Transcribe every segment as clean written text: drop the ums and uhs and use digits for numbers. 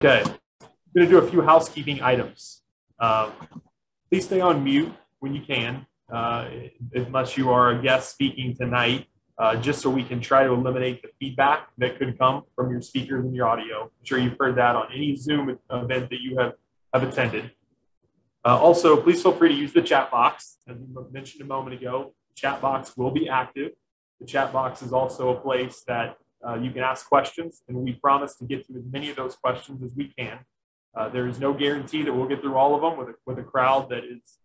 Okay, I'm going to do a few housekeeping items. Please stay on mute when you can, unless you are a guest speaking tonight, just so we can try to eliminate the feedback that could come from your speakers and your audio. I'm sure you've heard that on any Zoom event that you have attended. Also, please feel free to use the chat box. As we mentioned a moment ago, the chat box will be active. The chat box is also a place that you can ask questions, and we promise to get to as many of those questions as we can. There is no guarantee that we'll get through all of them with a crowd that is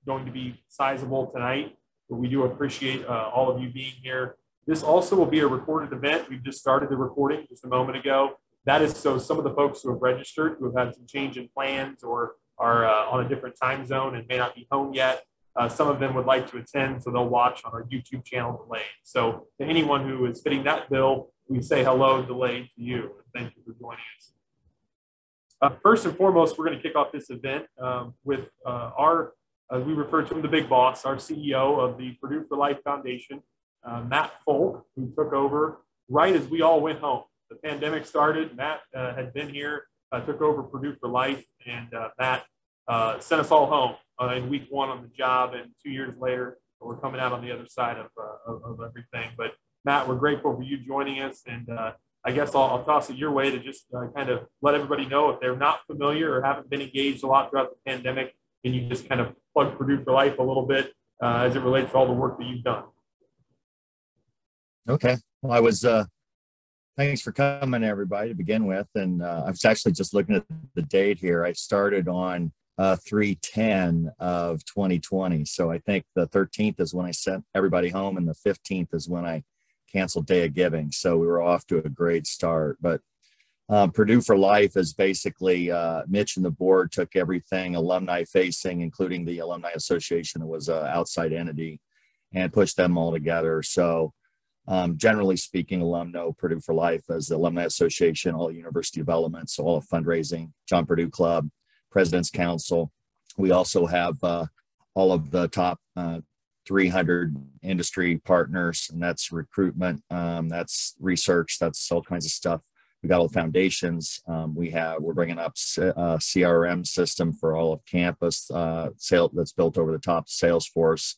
going to be sizable tonight, but we do appreciate all of you being here. This also will be a recorded event. We've just started the recording just a moment ago. That is so some of the folks who have registered, who have had some change in plans or are on a different time zone and may not be home yet, some of them would like to attend, so they'll watch on our YouTube channel delayed. So to anyone who is fitting that bill, we say hello delayed to you. Thank you for joining us. First and foremost, we're going to kick off this event with our, as we refer to him, the big boss, our CEO of the Purdue for Life Foundation, Matt Folk, who took over right as we all went home. The pandemic started. Matt had been here, took over Purdue for Life, and Matt sent us all home in week one on the job, and 2 years later, we're coming out on the other side of everything. But Matt, we're grateful for you joining us, and I guess I'll toss it your way to just kind of let everybody know if they're not familiar or haven't been engaged a lot throughout the pandemic, and you just kind of plug Purdue for Life a little bit as it relates to all the work that you've done. Okay. Well, I was, thanks for coming, everybody, to begin with. And I was actually just looking at the date here. I started on 3/10 of 2020. So I think the 13th is when I sent everybody home, and the 15th is when I canceled Day of Giving. So we were off to a great start. But Purdue for Life is basically, Mitch and the board took everything alumni facing, including the Alumni Association that was an outside entity, and pushed them all together. So generally speaking, alum know Purdue for Life as the Alumni Association, all university developments, all of fundraising, John Purdue Club, President's Council. We also have all of the top 300 industry partners, and that's recruitment, that's research, that's all kinds of stuff. We got all the foundations. We're bringing up a CRM system for all of campus, that's built over the top of Salesforce.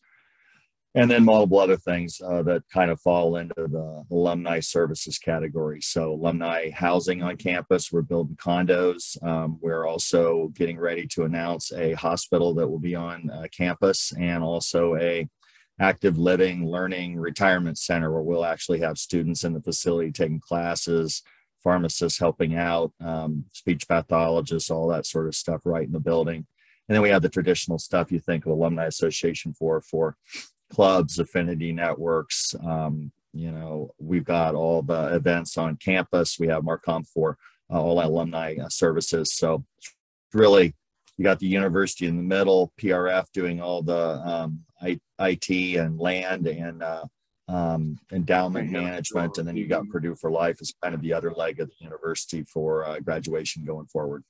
And then multiple other things that kind of fall into the alumni services category. So alumni housing on campus, we're building condos. We're also getting ready to announce a hospital that will be on campus, and also a active living, learning, retirement center where we'll actually have students in the facility taking classes, pharmacists helping out, speech pathologists, all that sort of stuff right in the building. And then we have the traditional stuff you think of Alumni Association for clubs, affinity networks. We've got all the events on campus. We have Marcom for all alumni services. So really, you got the university in the middle, PRF doing all the IT and land and endowment management. And then you got Purdue for Life as kind of the other leg of the university for graduation going forward.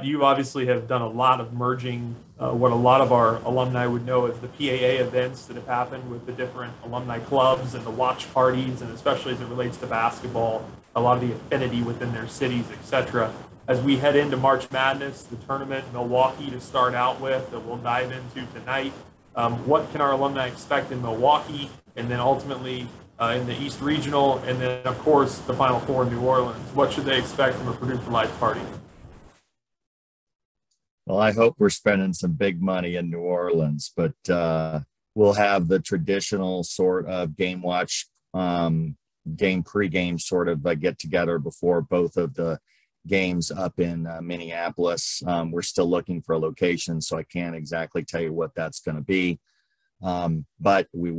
You obviously have done a lot of merging what a lot of our alumni would know as the PAA events that have happened with the different alumni clubs and the watch parties, and especially as it relates to basketball, a lot of the affinity within their cities, etc. As we head into March Madness, the tournament in Milwaukee to start out with that we'll dive into tonight, what can our alumni expect in Milwaukee, and then ultimately in the East Regional, and then of course the Final Four in New Orleans? What should they expect from a Purdue for Life party? Well, I hope we're spending some big money in New Orleans, but we'll have the traditional sort of game watch, pregame sort of get together before both of the games up in Minneapolis. We're still looking for a location, so I can't exactly tell you what that's going to be, but we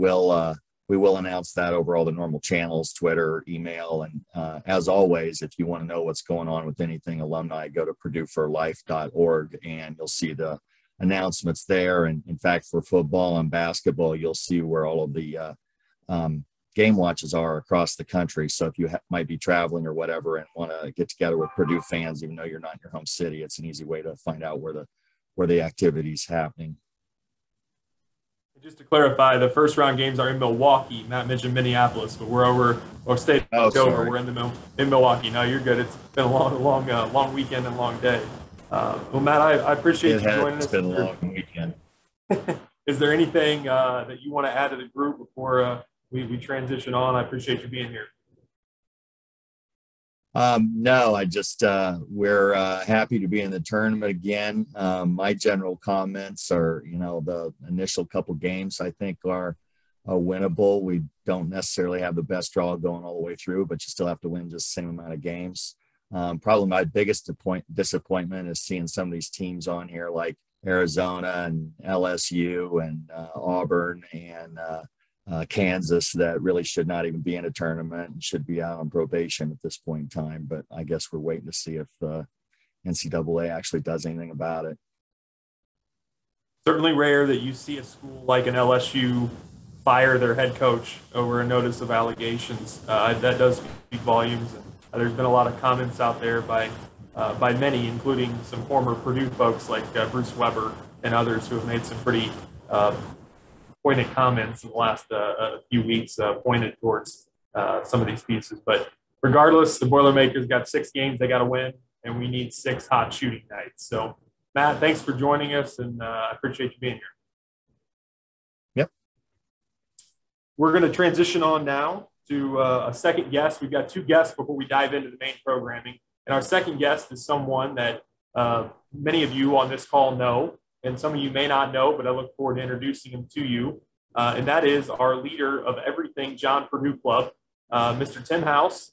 will announce that over all the normal channels, Twitter, email, and as always, if you want to know what's going on with anything alumni, go to PurdueForLife.org, and you'll see the announcements there. And in fact, for football and basketball, you'll see where all of the game watches are across the country. So if you might be traveling or whatever and want to get together with Purdue fans, even though you're not in your home city, it's an easy way to find out where the activity is happening. Just to clarify, the first round games are in Milwaukee. Matt mentioned Minneapolis, but we're over or state over. We're in Milwaukee. No, you're good. It's been a long weekend and long day. Well, Matt, I appreciate you joining us. It's been a long weekend. Is there anything that you want to add to the group before we transition on? I appreciate you being here. No, I just we're happy to be in the tournament again. My general comments are, the initial couple games I think are winnable. We don't necessarily have the best draw going all the way through, but you still have to win just the same amount of games. Probably my biggest disappointment is seeing some of these teams on here like Arizona and LSU and Auburn and Kansas that really should not even be in a tournament and should be out on probation at this point in time. But I guess we're waiting to see if NCAA actually does anything about it. Certainly rare that you see a school like an LSU fire their head coach over a notice of allegations. That does speak volumes. And there's been a lot of comments out there by many, including some former Purdue folks like Bruce Weber and others who have made some pretty pointed comments in the last few weeks pointed towards some of these pieces. But regardless, the Boilermakers got 6 games they got to win, and we need 6 hot shooting nights. So, Matt, thanks for joining us, and I appreciate you being here. Yep. We're going to transition on now to a second guest. We've got 2 guests before we dive into the main programming. And our second guest is someone that many of you on this call know, and some of you may not know, but I look forward to introducing him to you. And that is our leader of everything John Purdue Club, Mr. Tim House,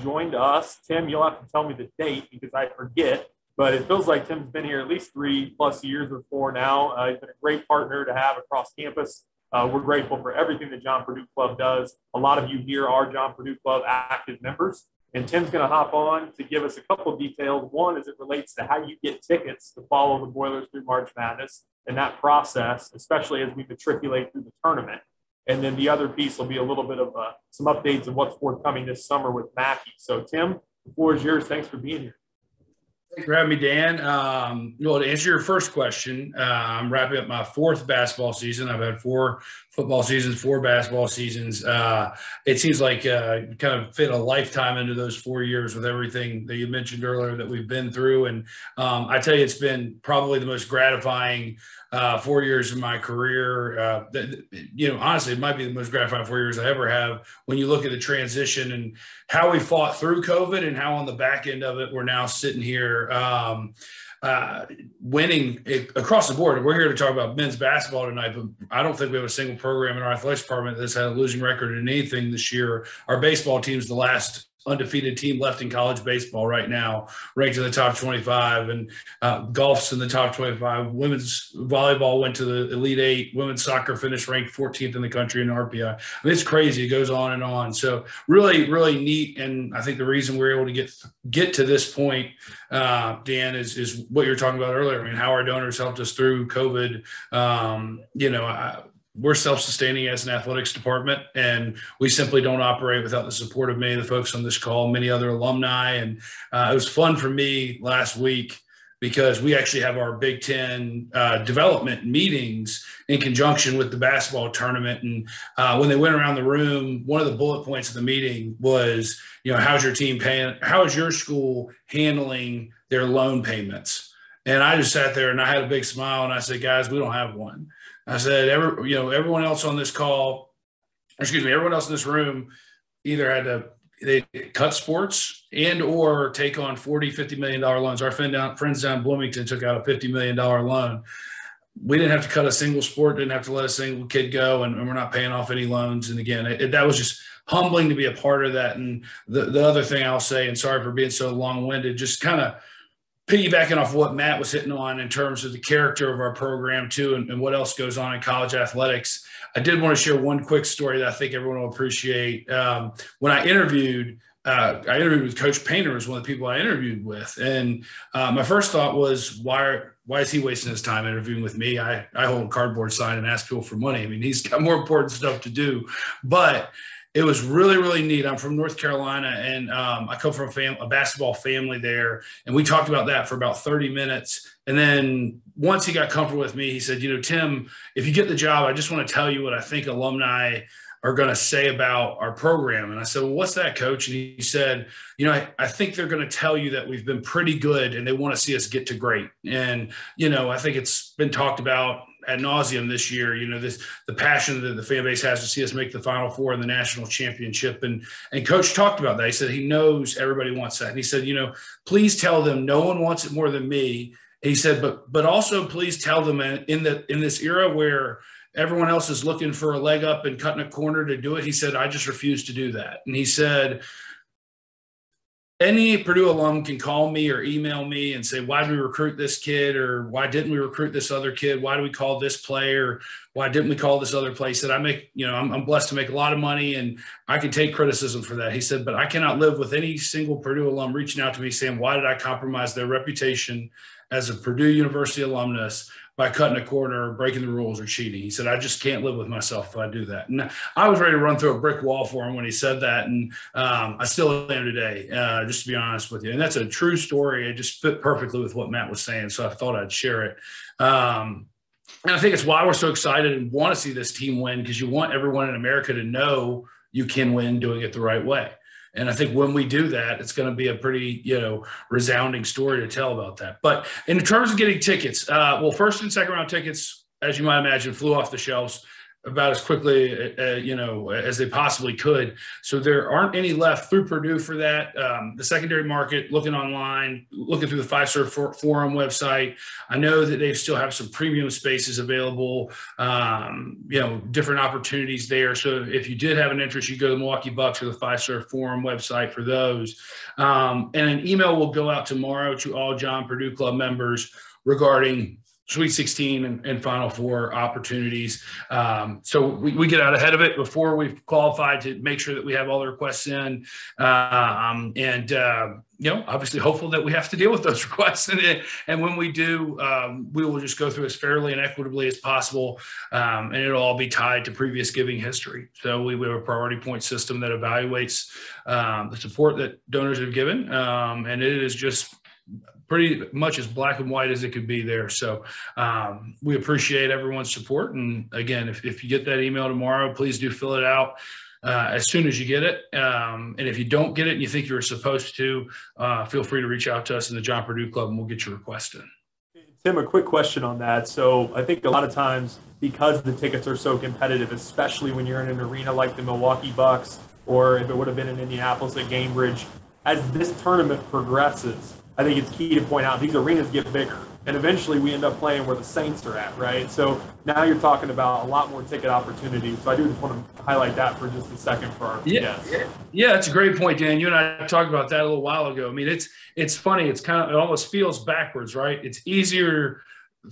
joined us. Tim, you'll have to tell me the date because I forget, but it feels like Tim's been here at least 3+ years or 4 now. He's been a great partner to have across campus. We're grateful for everything that John Purdue Club does. A lot of you here are John Purdue Club active members. And Tim's going to hop on to give us a couple of details. One, as it relates to how you get tickets to follow the Boilers through March Madness and that process, especially as we matriculate through the tournament. And then the other piece will be a little bit of some updates of what's forthcoming this summer with Mckay. So, Tim, the floor is yours. Thanks for being here. Thanks for having me, Dan. Well, to answer your first question, I'm wrapping up my 4th basketball season. I've had 4 football seasons, 4 basketball seasons. It seems like kind of fit a lifetime into those 4 years with everything that you mentioned earlier that we've been through. And I tell you, it's been probably the most gratifying 4 years of my career. Honestly, it might be the most gratifying 4 years I ever have when you look at the transition and how we fought through COVID and how on the back end of it, we're now sitting here winning across the board. We're here to talk about men's basketball tonight, but I don't think we have a single program in our athletics department that's had a losing record in anything this year. Our baseball team's the last undefeated team left in college baseball right now, ranked in the top 25, and golf's in the top 25. Women's volleyball went to the Elite 8. Women's soccer finished ranked 14th in the country in RPI. I mean, it's crazy. It goes on and on. So really, really neat. And I think the reason we're able to get to this point, Dan, is what you're talking about earlier. I mean, how our donors helped us through COVID. We're self-sustaining as an athletics department, and we simply don't operate without the support of many of the folks on this call, many other alumni. And it was fun for me last week because we actually have our Big Ten development meetings in conjunction with the basketball tournament. And when they went around the room, one of the bullet points of the meeting was, how's your team paying? How is your school handling their loan payments? And I just sat there and I had a big smile and I said, guys, we don't have one. I said, everyone else on this call, everyone else in this room either had they cut sports and or take on $40, $50 million loans. Our friends down in Bloomington took out a $50 million loan. We didn't have to cut a single sport, didn't have to let a single kid go, and we're not paying off any loans. And again, that was just humbling to be a part of that. And the other thing I'll say, and sorry for being so long-winded, just kind of piggybacking off what Matt was hitting on in terms of the character of our program too, and what else goes on in college athletics. I did want to share one quick story that I think everyone will appreciate. When I interviewed with Coach Painter, was one of the people I interviewed with. And my first thought was, why is he wasting his time interviewing with me? I hold a cardboard sign and ask people for money. I mean, he's got more important stuff to do. But it was really, really neat. I'm from North Carolina, and I come from a basketball family there. And we talked about that for about 30 minutes. And then once he got comfortable with me, he said, Tim, if you get the job, I just want to tell you what I think alumni are going to say about our program. And I said, well, what's that, coach? And he said, I think they're going to tell you that we've been pretty good and they want to see us get to great. And, I think it's been talked about ad nauseum this year, the passion that the fan base has to see us make the Final Four in the national championship. And coach talked about that. He said he knows everybody wants that. And he said, please tell them no one wants it more than me. He said, but also please tell them in this era where everyone else is looking for a leg up and cutting a corner to do it, he said, I just refuse to do that. And he said, any Purdue alum can call me or email me and say, why did we recruit this kid? Or why didn't we recruit this other kid? Why do we call this player? Why didn't we call this other player? He said, I'm blessed to make a lot of money and I can take criticism for that. He said, but I cannot live with any single Purdue alum reaching out to me saying, why did I compromise their reputation as a Purdue University alumnus by cutting a corner, breaking the rules, or cheating. He said, I just can't live with myself if I do that. And I was ready to run through a brick wall for him when he said that. And I still am today, just to be honest with you. And that's a true story. It just fit perfectly with what Matt was saying. So I thought I'd share it. And I think it's why we're so excited and want to see this team win, because you want everyone in America to know you can win doing it the right way. And I think when we do that, it's going to be a pretty, resounding story to tell about that. But in terms of getting tickets, first and second round tickets, as you might imagine, flew off the shelves about as quickly, as they possibly could. So there aren't any left through Purdue for that. The secondary market, looking online, looking through the Fiserv Forum website, I know that they still have some premium spaces available, different opportunities there. So if you did have an interest, you go to the Milwaukee Bucks or the Fiserv Forum website for those. And an email will go out tomorrow to all John Purdue Club members regarding Sweet 16 and Final Four opportunities. So we get out ahead of it before we've qualified to make sure that we have all the requests in. Obviously hopeful that we have to deal with those requests. And when we do, we will just go through as fairly and equitably as possible. And it'll all be tied to previous giving history. So we have a priority point system that evaluates the support that donors have given. And it is just pretty much as black and white as it could be there. So we appreciate everyone's support. And again, if you get that email tomorrow, please do fill it out as soon as you get it. And if you don't get it and you think you're supposed to, feel free to reach out to us in the John Purdue Club and we'll get your request in. Tim, a quick question on that. So I think a lot of times because the tickets are so competitive, especially when you're in an arena like the Milwaukee Bucks, or if it would have been in Indianapolis at Gamebridge, as this tournament progresses, I think it's key to point out these arenas get bigger, and eventually we end up playing where the Saints are at, right? So now you're talking about a lot more ticket opportunities. So I do just want to highlight that for just a second for our guests. Yeah, that's a great point, Dan. You and I talked about that a little while ago. I mean, it's funny. It's it almost feels backwards, right? It's easier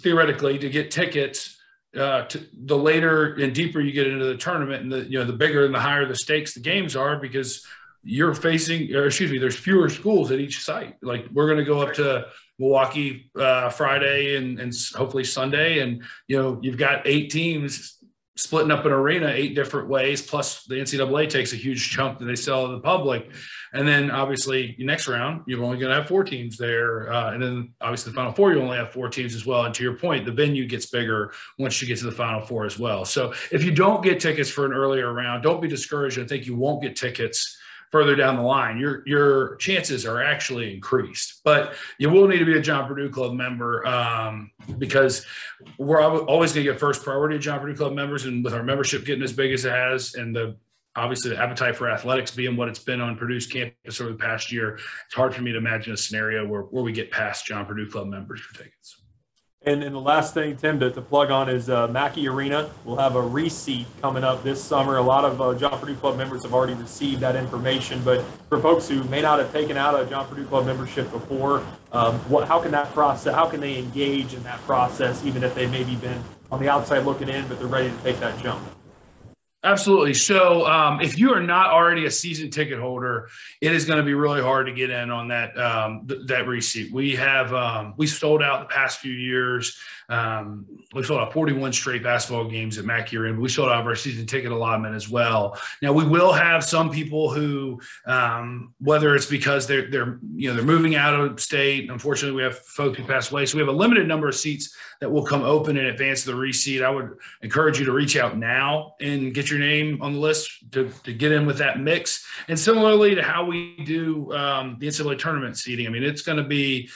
theoretically to get tickets to the later and deeper you get into the tournament, and the bigger and the higher the stakes the games are, because there's fewer schools at each site. Like we're going to go up to Milwaukee Friday and hopefully Sunday. And, you've got 8 teams splitting up an arena 8 different ways. Plus the NCAA takes a huge chunk that they sell to the public. And then obviously next round, you're only going to have 4 teams there. And then obviously the Final Four, you only have 4 teams as well. And to your point, the venue gets bigger once you get to the Final Four as well. So if you don't get tickets for an earlier round, don't be discouraged. I think you won't get tickets further down the line. Your chances are actually increased, but you will need to be a John Purdue Club member because we're always going to get first priority of John Purdue Club members. And with our membership getting as big as it has, and obviously the appetite for athletics being what it's been on Purdue's campus over the past year, it's hard for me to imagine a scenario where we get past John Purdue Club members for tickets. And the last thing, Tim, to plug on is Mckay Arena. We'll have a reseat coming up this summer. A lot of John Purdue Club members have already received that information. But for folks who may not have taken out a John Purdue Club membership before, how can they engage in that process, even if they maybe been on the outside looking in, but they're ready to take that jump? Absolutely. So if you are not already a season ticket holder, it is going to be really hard to get in on that that receipt. We have we sold out the past few years. We sold out 41 straight basketball games at Mckay, and we sold out of our season ticket allotment as well. Now we will have some people who, whether it's because they're moving out of state. Unfortunately, we have folks who pass away, so we have a limited number of seats that will come open in advance of the reseat. I would encourage you to reach out now and get your name on the list to get in with that mix. And similarly to how we do the NCAA tournament seating, I mean, it's going to be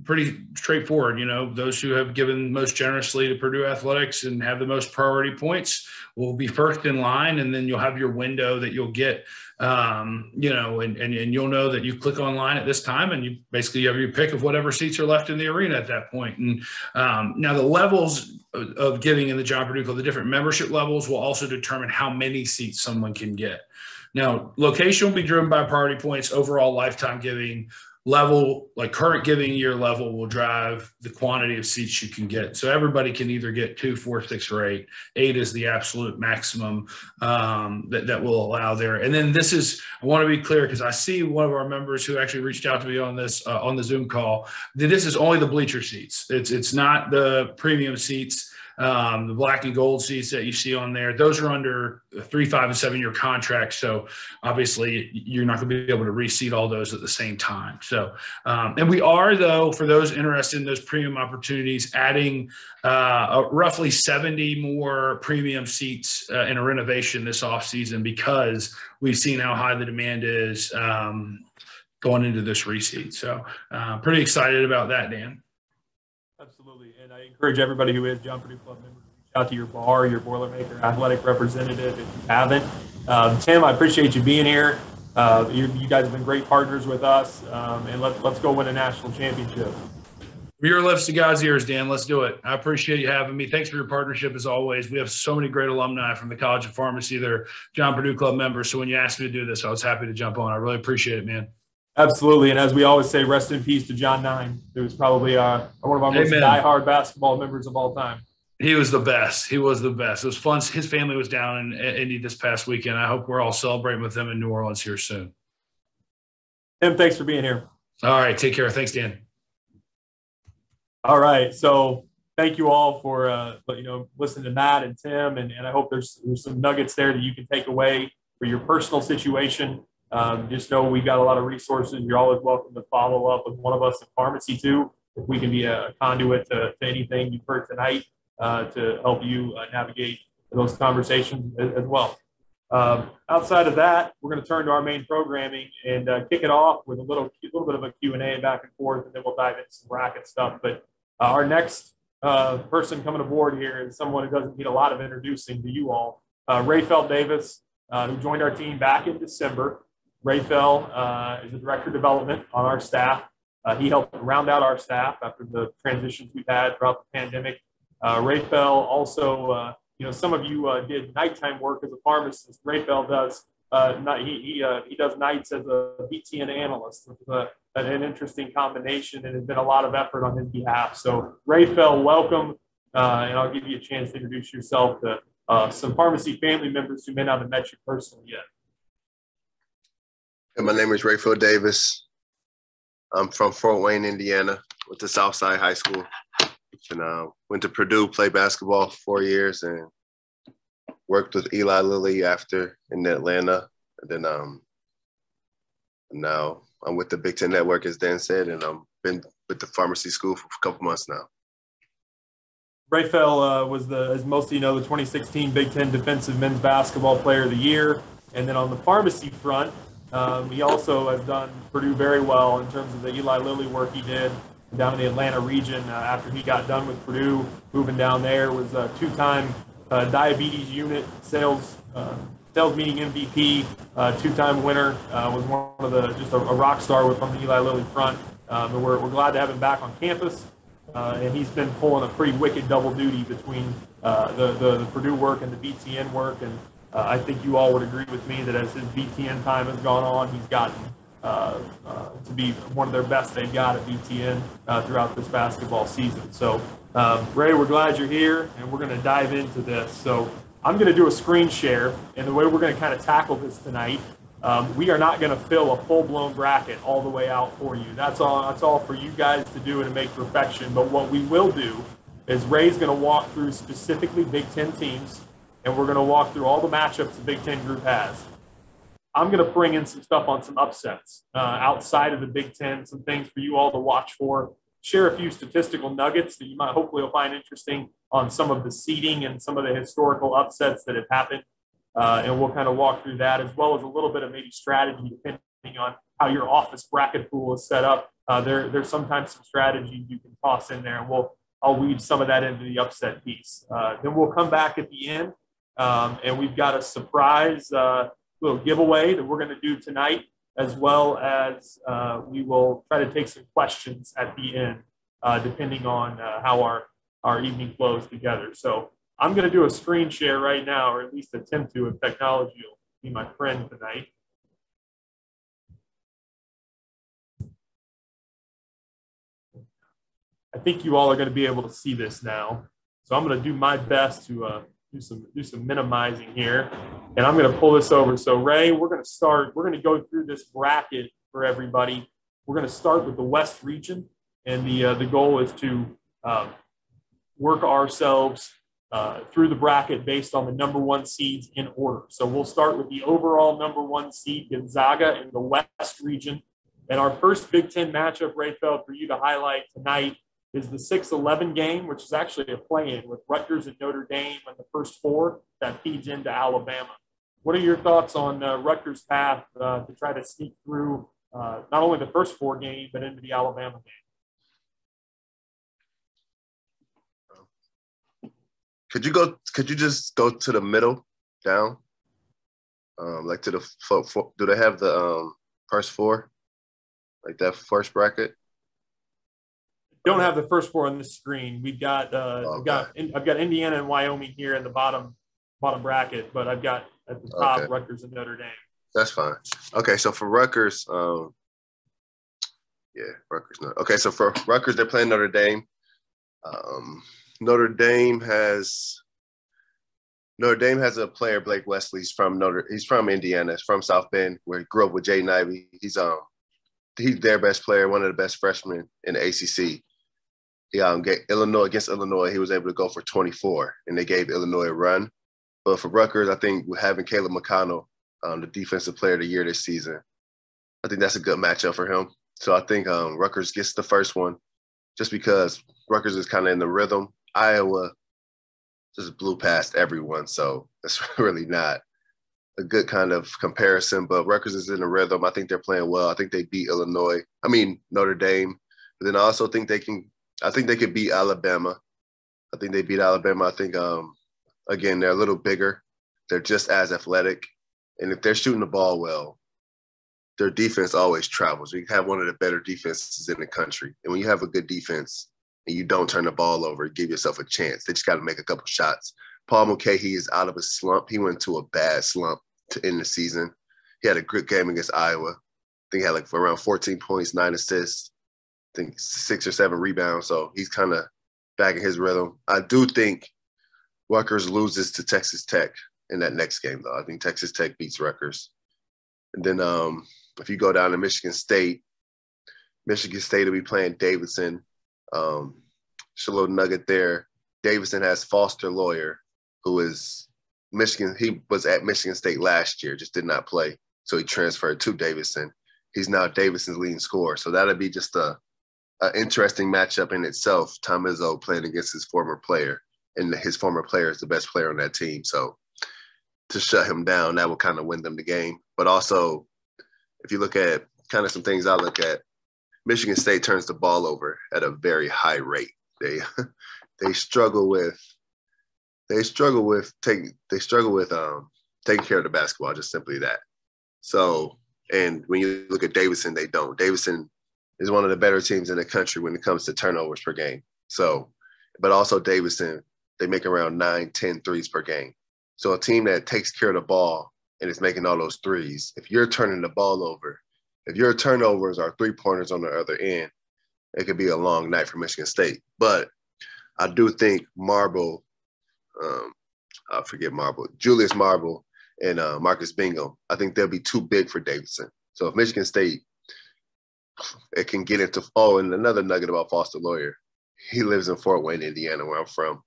pretty straightforward. Those who have given most generously to Purdue athletics and have the most priority points will be first in line, and then you'll have your window that you'll get, and you'll know that you click online at this time, and you basically have your pick of whatever seats are left in the arena at that point. And now the levels of giving in the John Purdue Club, the different membership levels will also determine how many seats someone can get. Now, location will be driven by priority points. Overall lifetime giving level, like current giving year level, will drive the quantity of seats you can get. So everybody can either get 2, 4, 6, or 8. 8 is the absolute maximum that will allow there. And then I want to be clear, because I see one of our members who actually reached out to me on this on the Zoom call, that this is only the bleacher seats. It's not the premium seats. The black and gold seats that you see on there, those are under 3, 5, and 7-year contracts. So obviously you're not going to be able to reseat all those at the same time. So, and we are, though, for those interested in those premium opportunities, adding roughly 70 more premium seats in a renovation this offseason, because we've seen how high the demand is going into this reseat. So pretty excited about that, Dan. Absolutely. And I encourage everybody who is John Purdue Club member to reach out to your bar, your Boilermaker athletic representative if you haven't. Tim, I appreciate you being here. You guys have been great partners with us, and let's go win a national championship. From your lips to God's ears, Dan. Let's do it. I appreciate you having me. Thanks for your partnership as always. We have so many great alumni from the College of Pharmacy. They're John Purdue Club members. So when you asked me to do this, I was happy to jump on. I really appreciate it, man. Absolutely. And as we always say, rest in peace to John Nine, who was probably one of our most diehard basketball members of all time. He was the best. He was the best. It was fun. His family was down in Indy this past weekend. I hope we're all celebrating with them in New Orleans here soon. Tim, thanks for being here. All right. Take care. Thanks, Dan. All right. So thank you all for, listening to Matt and Tim. And I hope there's some nuggets there that you can take away for your personal situation. Just know we've got a lot of resources. You're always welcome to follow up with one of us in pharmacy too, if we can be a conduit to anything you've heard tonight to help you navigate those conversations as well. Outside of that, we're going to turn to our main programming and kick it off with a little bit of a Q&A back and forth, and then we'll dive into some bracket stuff. But our next person coming aboard here is someone who doesn't need a lot of introducing to you all. Rayfeld Davis, who joined our team back in December. Rayfeld is the director of development on our staff. He helped round out our staff after the transitions we've had throughout the pandemic. Rayfeld also, some of you did nighttime work as a pharmacist. Rayfeld does. He does nights as a BTN analyst, which is an interesting combination, and there's been a lot of effort on his behalf. So Rayfeld, welcome, and I'll give you a chance to introduce yourself to some pharmacy family members who may not have met you personally yet. My name is Rayfeld Davis. I'm from Fort Wayne, Indiana, went to Southside High School, and went to Purdue, played basketball for 4 years, and worked with Eli Lilly after in Atlanta. And then now I'm with the Big Ten Network, as Dan said, and I've been with the pharmacy school for a couple months now. Rayfeld was, as most of you know, the 2016 Big Ten Defensive Men's Basketball Player of the Year. And then on the pharmacy front, he also has done Purdue very well in terms of the Eli Lilly work he did down in the Atlanta region after he got done with Purdue. Moving down there, was a two-time diabetes unit sales meeting MVP, two-time winner, was one of just a rock star from the Eli Lilly front. And we're glad to have him back on campus. And he's been pulling a pretty wicked double duty between the Purdue work and the BTN work. And I think you all would agree with me that as his BTN time has gone on, he's gotten to be one of their best they've got at BTN throughout this basketball season. So, Ray, we're glad you're here, and we're going to dive into this. So I'm going to do a screen share, and the way we're going to kind of tackle this tonight, we are not going to fill a full-blown bracket all the way out for you. That's all for you guys to do and to make perfection. But what we will do is Ray's going to walk through specifically Big Ten teams, and we're going to walk through all the matchups the Big Ten group has. I'm going to bring in some stuff on some upsets outside of the Big Ten, some things for you all to watch for, share a few statistical nuggets that you might hopefully will find interesting on some of the seeding and some of the historical upsets that have happened. And we'll kind of walk through that, as well as a little bit of maybe strategy depending on how your office bracket pool is set up. There's sometimes some strategy you can toss in there, and I'll weave some of that into the upset piece. Then we'll come back at the end, and we've got a surprise little giveaway that we're going to do tonight, as well as we will try to take some questions at the end, depending on how our evening flows together. So I'm going to do a screen share right now, or at least attempt to, if technology will be my friend tonight. I think you all are going to be able to see this now. So I'm going to do my best to do some minimizing here, and I'm going to pull this over. So Ray, we're going to go through this bracket for everybody. We're going to start with the West region, and the goal is to work ourselves through the bracket based on the number one seeds in order. So we'll start with the overall number one seed, Gonzaga, in the West region. And our first Big Ten matchup, Rayfeld, for you to highlight tonight is the 6-11 game, which is actually a play-in with Rutgers and Notre Dame in the first four that feeds into Alabama. What are your thoughts on Rutgers' path to try to sneak through not only the first four games, but into the Alabama game? Could you just go to the middle down? Like to the do they have the first four? Like that first bracket? Don't have the first four on this screen. I've got Indiana and Wyoming here in the bottom bracket, but I've got at the top Rutgers and Notre Dame. That's fine. Okay, so for Rutgers, Rutgers. Okay, so for Rutgers, they're playing Notre Dame. Notre Dame has a player, Blake Wesley. He's from Indiana. He's from South Bend, where he grew up with Jaden Ivey. He's their best player, one of the best freshmen in the ACC. He against Illinois, he was able to go for 24, and they gave Illinois a run. But for Rutgers, I think having Caleb McConnell, the defensive player of the year this season, I think that's a good matchup for him. So I think Rutgers gets the first one, just because Rutgers is kind of in the rhythm. Iowa just blew past everyone, so that's really not a good kind of comparison. But Rutgers is in the rhythm. I think they're playing well. I think they beat Notre Dame. But then I also think they could beat Alabama. I think they beat Alabama. I think, again, they're a little bigger. They're just as athletic. And if they're shooting the ball well, their defense always travels. You have one of the better defenses in the country. And when you have a good defense and you don't turn the ball over, give yourself a chance. They just got to make a couple shots. Paul Mckay, he is out of a slump. He went to a bad slump to end the season. He had a good game against Iowa. I think he had around 14 points, 9 assists. I think 6 or 7 rebounds, so he's kind of back in his rhythm. I do think Rutgers loses to Texas Tech in that next game, though. I think Texas Tech beats Rutgers. And then if you go down to Michigan State will be playing Davidson. Just a little nugget there. Davidson has Foster Lawyer, who is Michigan. He was at Michigan State last year, just did not play, so he transferred to Davidson. He's now Davidson's leading scorer, so that'll be just an interesting matchup in itself. Tom Izzo playing against his former player, and his former player is the best player on that team. So to shut him down, that will kind of win them the game. But also, if you look at kind of some things I look at, Michigan State turns the ball over at a very high rate. They struggle with taking care of the basketball, just simply that. So, and when you look at Davidson, they don't. Davidson is one of the better teams in the country when it comes to turnovers per game. So, but also Davidson, they make around 9-10 threes per game. So a team that takes care of the ball and is making all those threes, if you're turning the ball over, if your turnovers are 3-pointers on the other end, it could be a long night for Michigan State. But I do think Marble I forget Marble, Julius Marble, and Marcus Bingham. I think they'll be too big for Davidson. So if Michigan State, it can get into and another nugget about Foster Loyer. He lives in Fort Wayne, Indiana, where I'm from.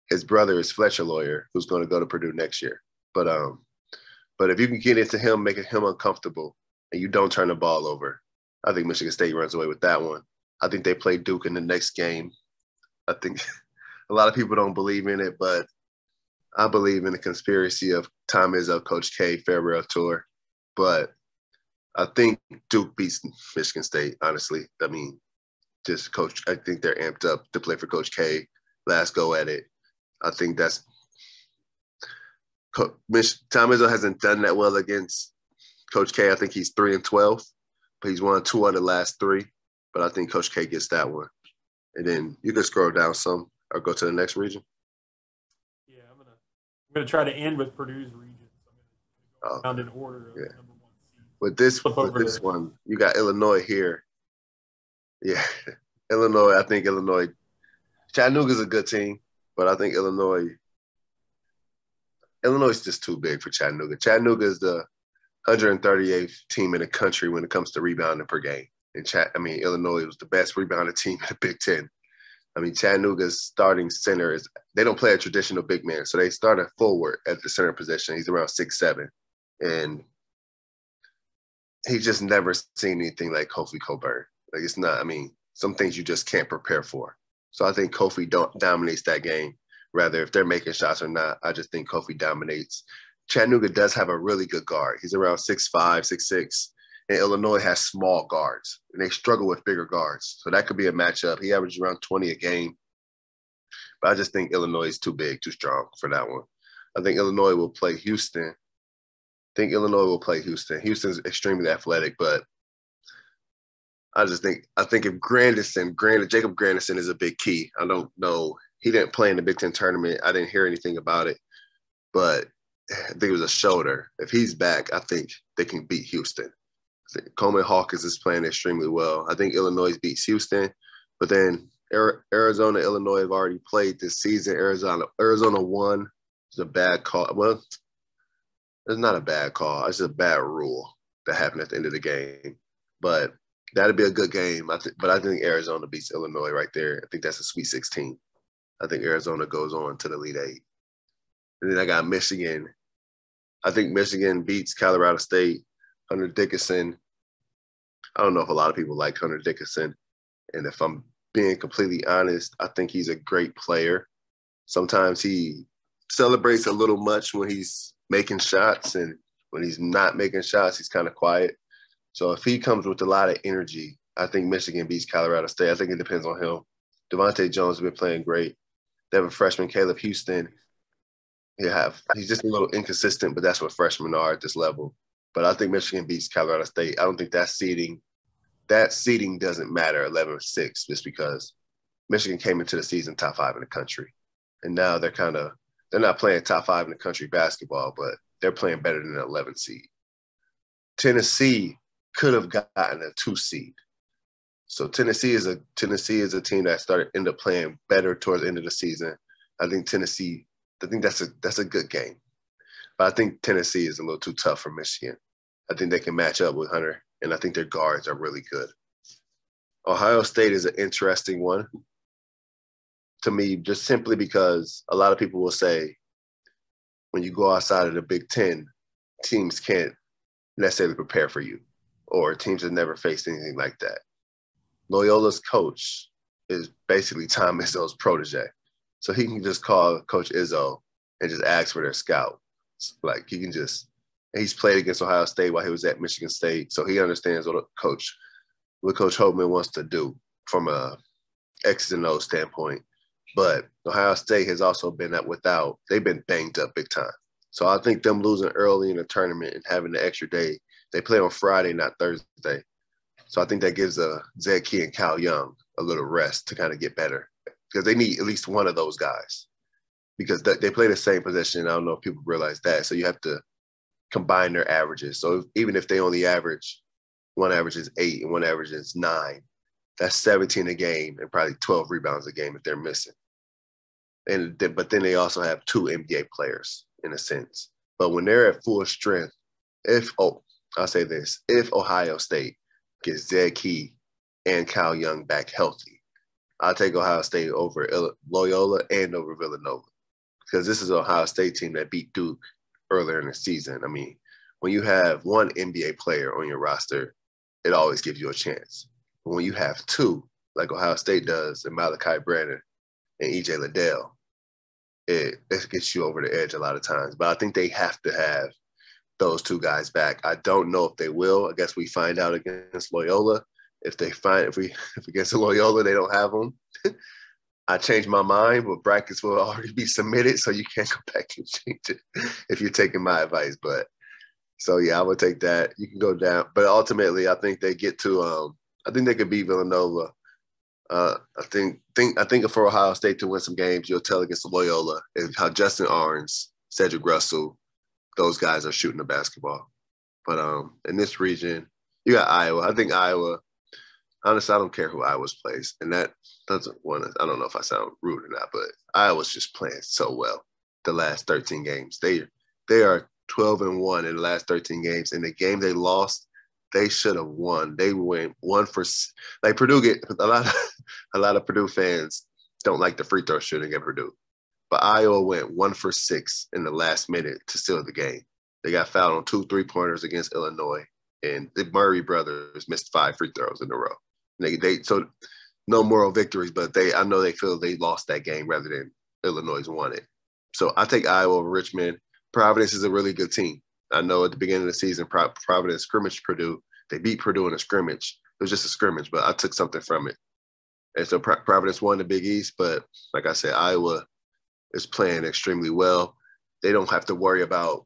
His brother is Fletcher Loyer, who's going to go to Purdue next year. But if you can get into him, making him uncomfortable, and you don't turn the ball over, I think Michigan State runs away with that one. I think they play Duke in the next game. I think a lot of people don't believe in it, but I believe in the conspiracy of Tom Izzo, Coach K, farewell tour. But I think Duke beats Michigan State, honestly. I mean, just Coach, I think they're amped up to play for Coach K. Last go at it. I think that's Tom Izzo hasn't done that well against Coach K. I think he's 3-12, but he's won 2 out of the last 3. But I think Coach K gets that one. And then you can scroll down some or go to the next region. Yeah, I'm gonna try to end with Purdue's region. So I'm gonna go around in order of the number 1 seed. With this one, you got Illinois here. Yeah, Illinois. I think Illinois. Chattanooga's a good team, but I think Illinois is just too big for Chattanooga. Chattanooga is the 138th team in the country when it comes to rebounding per game. And Illinois was the best rebounding team in the Big Ten. I mean, Chattanooga's starting center they don't play a traditional big man, so they start a forward at the center position. He's around 6'7", and he just never seen anything like Kofi Cockburn. Like, it's not. I mean, some things you just can't prepare for. So I think Kofi dominates that game. Rather, if they're making shots or not, I just think Kofi dominates. Chattanooga does have a really good guard. He's around 6'5", 6'6", and Illinois has small guards, and they struggle with bigger guards. So that could be a matchup. He averages around 20 a game. But I just think Illinois is too big, too strong for that one. I think Illinois will play Houston. Houston's extremely athletic, but I think if Jacob Grandison is a big key. I don't know. He didn't play in the Big Ten tournament. I didn't hear anything about it, but I think it was a shoulder. If he's back, I think they can beat Houston. Coleman Hawkins is playing extremely well. I think Illinois beats Houston, but then Arizona, Illinois have already played this season. Arizona won. It's a bad call. Well, it's not a bad call. It's just a bad rule that happened at the end of the game. But that'd be a good game. But I think Arizona beats Illinois right there. I think that's a Sweet 16. I think Arizona goes on to the Elite 8. And then I got Michigan. I think Michigan beats Colorado State. Hunter Dickinson. I don't know if a lot of people like Hunter Dickinson. And if I'm being completely honest, I think he's a great player. Sometimes he celebrates a little much when he's making shots, and when he's not making shots, he's kind of quiet. So if he comes with a lot of energy, I think Michigan beats Colorado State. I think it depends on him. Devontae Jones has been playing great. They have a freshman, Caleb Houston. He's just a little inconsistent, but that's what freshmen are at this level. But I think Michigan beats Colorado State. I don't think that seeding doesn't matter 11-6, just because Michigan came into the season top 5 in the country. And now they're not playing top 5 in the country basketball, but they're playing better than an 11 seed. Tennessee could have gotten a 2 seed. So Tennessee is a team that ended up playing better towards the end of the season. I think that's a good game. But I think Tennessee is a little too tough for Michigan. I think they can match up with Hunter, and I think their guards are really good. Ohio State is an interesting one to me, just simply because a lot of people will say when you go outside of the Big Ten, teams can't necessarily prepare for you, or teams have never faced anything like that. Loyola's coach is basically Tom Izzo's protege. So he can just call Coach Izzo and just ask for their scout. Like, he's played against Ohio State while he was at Michigan State, so he understands what Coach Holtman wants to do from a X's and O's standpoint. But Ohio State has also been they've been banged up big time. So I think them losing early in the tournament and having the extra day, they play on Friday, not Thursday. So I think that gives Zed Key and Cal Young a little rest to kind of get better, because they need at least one of those guys, because they play the same position. I don't know if people realize that. So you have to combine their averages. So even if they only one average is 8 and one average is 9, that's 17 a game and probably 12 rebounds a game if they're missing. but then they also have 2 NBA players in a sense. But when they're at full strength, I'll say this, if Ohio State gets Zed Key and Kyle Young back healthy, I'll take Ohio State over Loyola and over Villanova, because this is an Ohio State team that beat Duke earlier in the season. I mean, when you have one NBA player on your roster, it always gives you a chance. But when you have 2, like Ohio State does, and Malachi Brannon and EJ Liddell, it gets you over the edge a lot of times. But I think they have to have those 2 guys back. I don't know if they will. I guess we find out against Loyola. If against Loyola they don't have them, I changed my mind, but brackets will already be submitted, so you can't go back and change it if you're taking my advice. But so yeah, I would take that. You can go down, but ultimately, I think they get to. I think they could beat Villanova. I think for Ohio State to win some games, you'll tell against Loyola and how Justin Arns, Cedric Russell, those guys are shooting the basketball. But in this region, you got Iowa. I think Iowa. Honestly, I don't care who Iowa's plays, and that doesn't want to. I don't know if I sound rude or not, but Iowa's just playing so well the last 13 games. They are 12-1 in the last 13 games. In the game they lost, they should have won. They went 1 for like Purdue. Get a lot of Purdue fans don't like the free throw shooting at Purdue, but Iowa went 1 for 6 in the last minute to seal the game. They got fouled on 2 3-pointers against Illinois, and the Murray brothers missed 5 free throws in a row. So no moral victories, but I know they feel they lost that game rather than Illinois won it. So I take Iowa over Richmond. Providence is a really good team. I know at the beginning of the season, Providence scrimmaged Purdue. They beat Purdue in a scrimmage. It was just a scrimmage, but I took something from it. And so Providence won the Big East, but like I said, Iowa is playing extremely well. They don't have to worrying about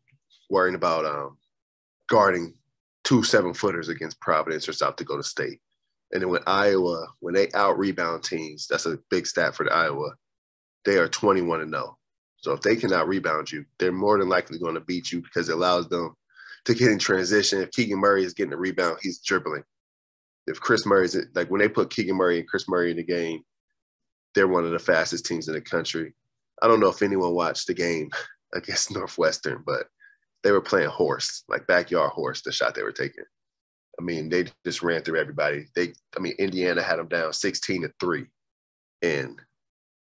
guarding 2 7-footers against Providence or South Dakota State. And then Iowa, when they out-rebound teams, that's a big stat for the Iowa, they are 21-0. So if they can out-rebound you, they're more than likely going to beat you because it allows them to get in transition. If Keegan Murray is getting a rebound, he's dribbling. If Chris Murray's – like when they put Keegan Murray and Chris Murray in the game, they're one of the fastest teams in the country. I don't know if anyone watched the game against Northwestern, but they were playing horse, like backyard horse, the shot they were taking. I mean, they just ran through everybody. Indiana had them down 16-3. And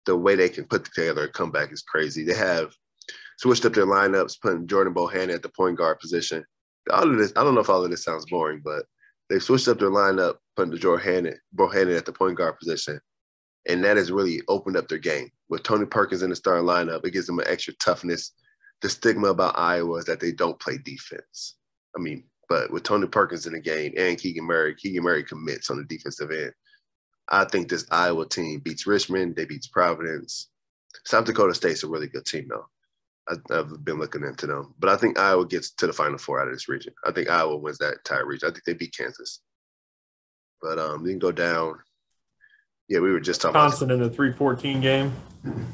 the way they can put together a comeback is crazy. They have switched up their lineups, putting Jordan Bohannon at the point guard position. All of this, I don't know if all of this sounds boring, but they've switched up their lineup, putting Jordan Bohannon at the point guard position. And that has really opened up their game. With Tony Perkins in the starting lineup, it gives them an extra toughness. The stigma about Iowa is that they don't play defense. But with Tony Perkins in the game and Keegan Murray commits on the defensive end. I think this Iowa team beats Richmond. They beats Providence. South Dakota State's a really good team, though. I've been looking into them. But I think Iowa gets to the Final Four out of this region. I think Iowa wins that entire region. I think they beat Kansas. But you can go down. Yeah, we were just talking about Wisconsin in the 3-14 game.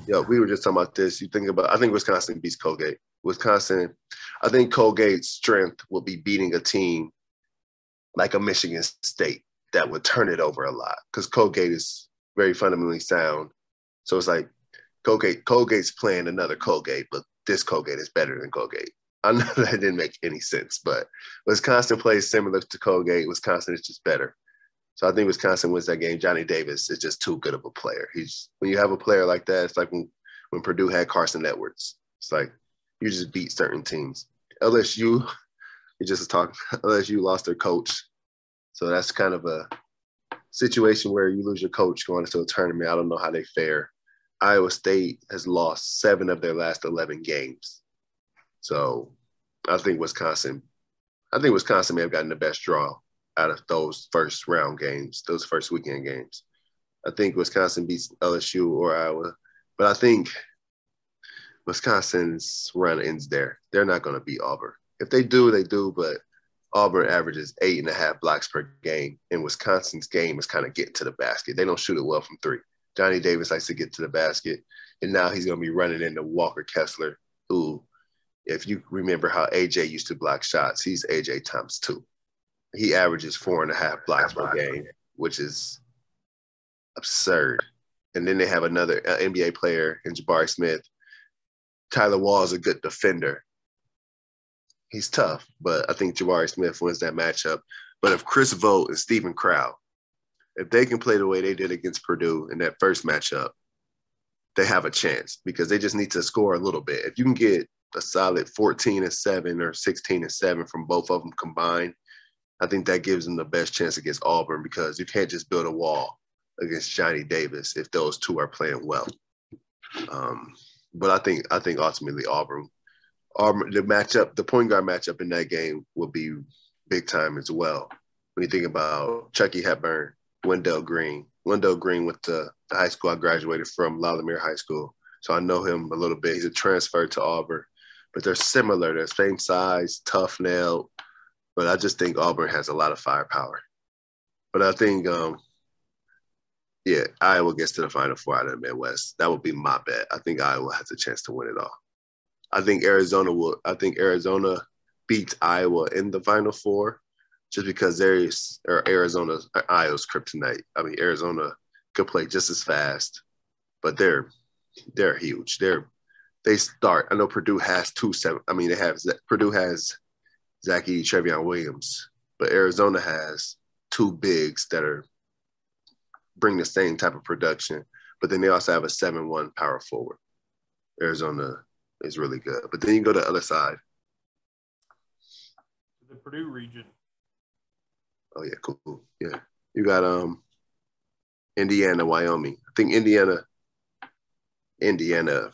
Yeah, we were just talking about this. I think Wisconsin beats Colgate. Wisconsin, I think Colgate's strength will be beating a team like a Michigan State that would turn it over a lot because Colgate is very fundamentally sound. So it's like Colgate's playing another Colgate, but this Colgate is better than Colgate. I know that didn't make any sense, but Wisconsin plays similar to Colgate. Wisconsin is just better. So I think Wisconsin wins that game. Johnny Davis is just too good of a player. When you have a player like that, it's like when Purdue had Carson Edwards. It's like you just beat certain teams. LSU, LSU lost their coach. So that's kind of a situation where you lose your coach going into a tournament. I don't know how they fare. Iowa State has lost 7 of their last 11 games. So I think Wisconsin may have gotten the best draw out of those first round games, those first weekend games. I think Wisconsin beats LSU or Iowa, but I think Wisconsin's run ends there. They're not going to beat Auburn. If they do, they do, but Auburn averages 8.5 blocks per game, and Wisconsin's game is kind of getting to the basket. They don't shoot it well from 3. Johnny Davis likes to get to the basket, and now he's going to be running into Walker Kessler, who, if you remember how AJ used to block shots, he's AJ times 2. He averages 4.5 blocks per game, which is absurd. and then they have another NBA player in Jabari Smith. Tyler Wall is a good defender. He's tough, but I think Jabari Smith wins that matchup. But if Chris Vogt and Stephen Crowell, if they can play the way they did against Purdue in that first matchup, they have a chance because they just need to score a little bit. If you can get a solid 14-7 or 16-7 from both of them combined, I think that gives them the best chance against Auburn because you can't just build a wall against Johnny Davis if those two are playing well. But I think ultimately Auburn, the point guard matchup in that game will be big time as well. When you think about Chucky Hepburn, Wendell Green went to the high school I graduated from, Lauderdale High School. So I know him a little bit. He's a transfer to Auburn, but they're similar. They're same size, tough nailed. But I just think Auburn has a lot of firepower. But I think, Iowa gets to the Final Four out of the Midwest. That would be my bet. I think Iowa has a chance to win it all. I think Arizona beats Iowa in the Final Four just because Iowa's kryptonite. I mean, Arizona could play just as fast, but they're huge. They start. I know Purdue has Purdue has Zach Edey, Trevion Williams, but Arizona has two bigs that bring the same type of production, but then they also have a 7-1 power forward. Arizona is really good. But then you go to the other side. The Purdue region. Oh, yeah, cool. Yeah. You got Indiana, Wyoming. I think Indiana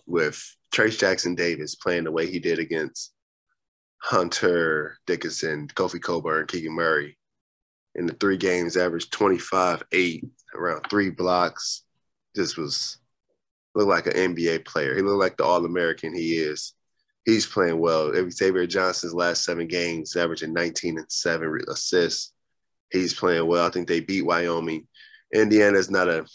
with Trace Jackson Davis playing the way he did against Hunter Dickinson, Kofi Coburn, Keegan Murray. In the 3 games, averaged 25, 8, around 3 blocks. Just looked like an NBA player. He looked like the All-American he is. He's playing well. Xavier Johnson's last 7 games, averaging 19 and 7 assists. He's playing well. I think they beat Wyoming. Indiana's not a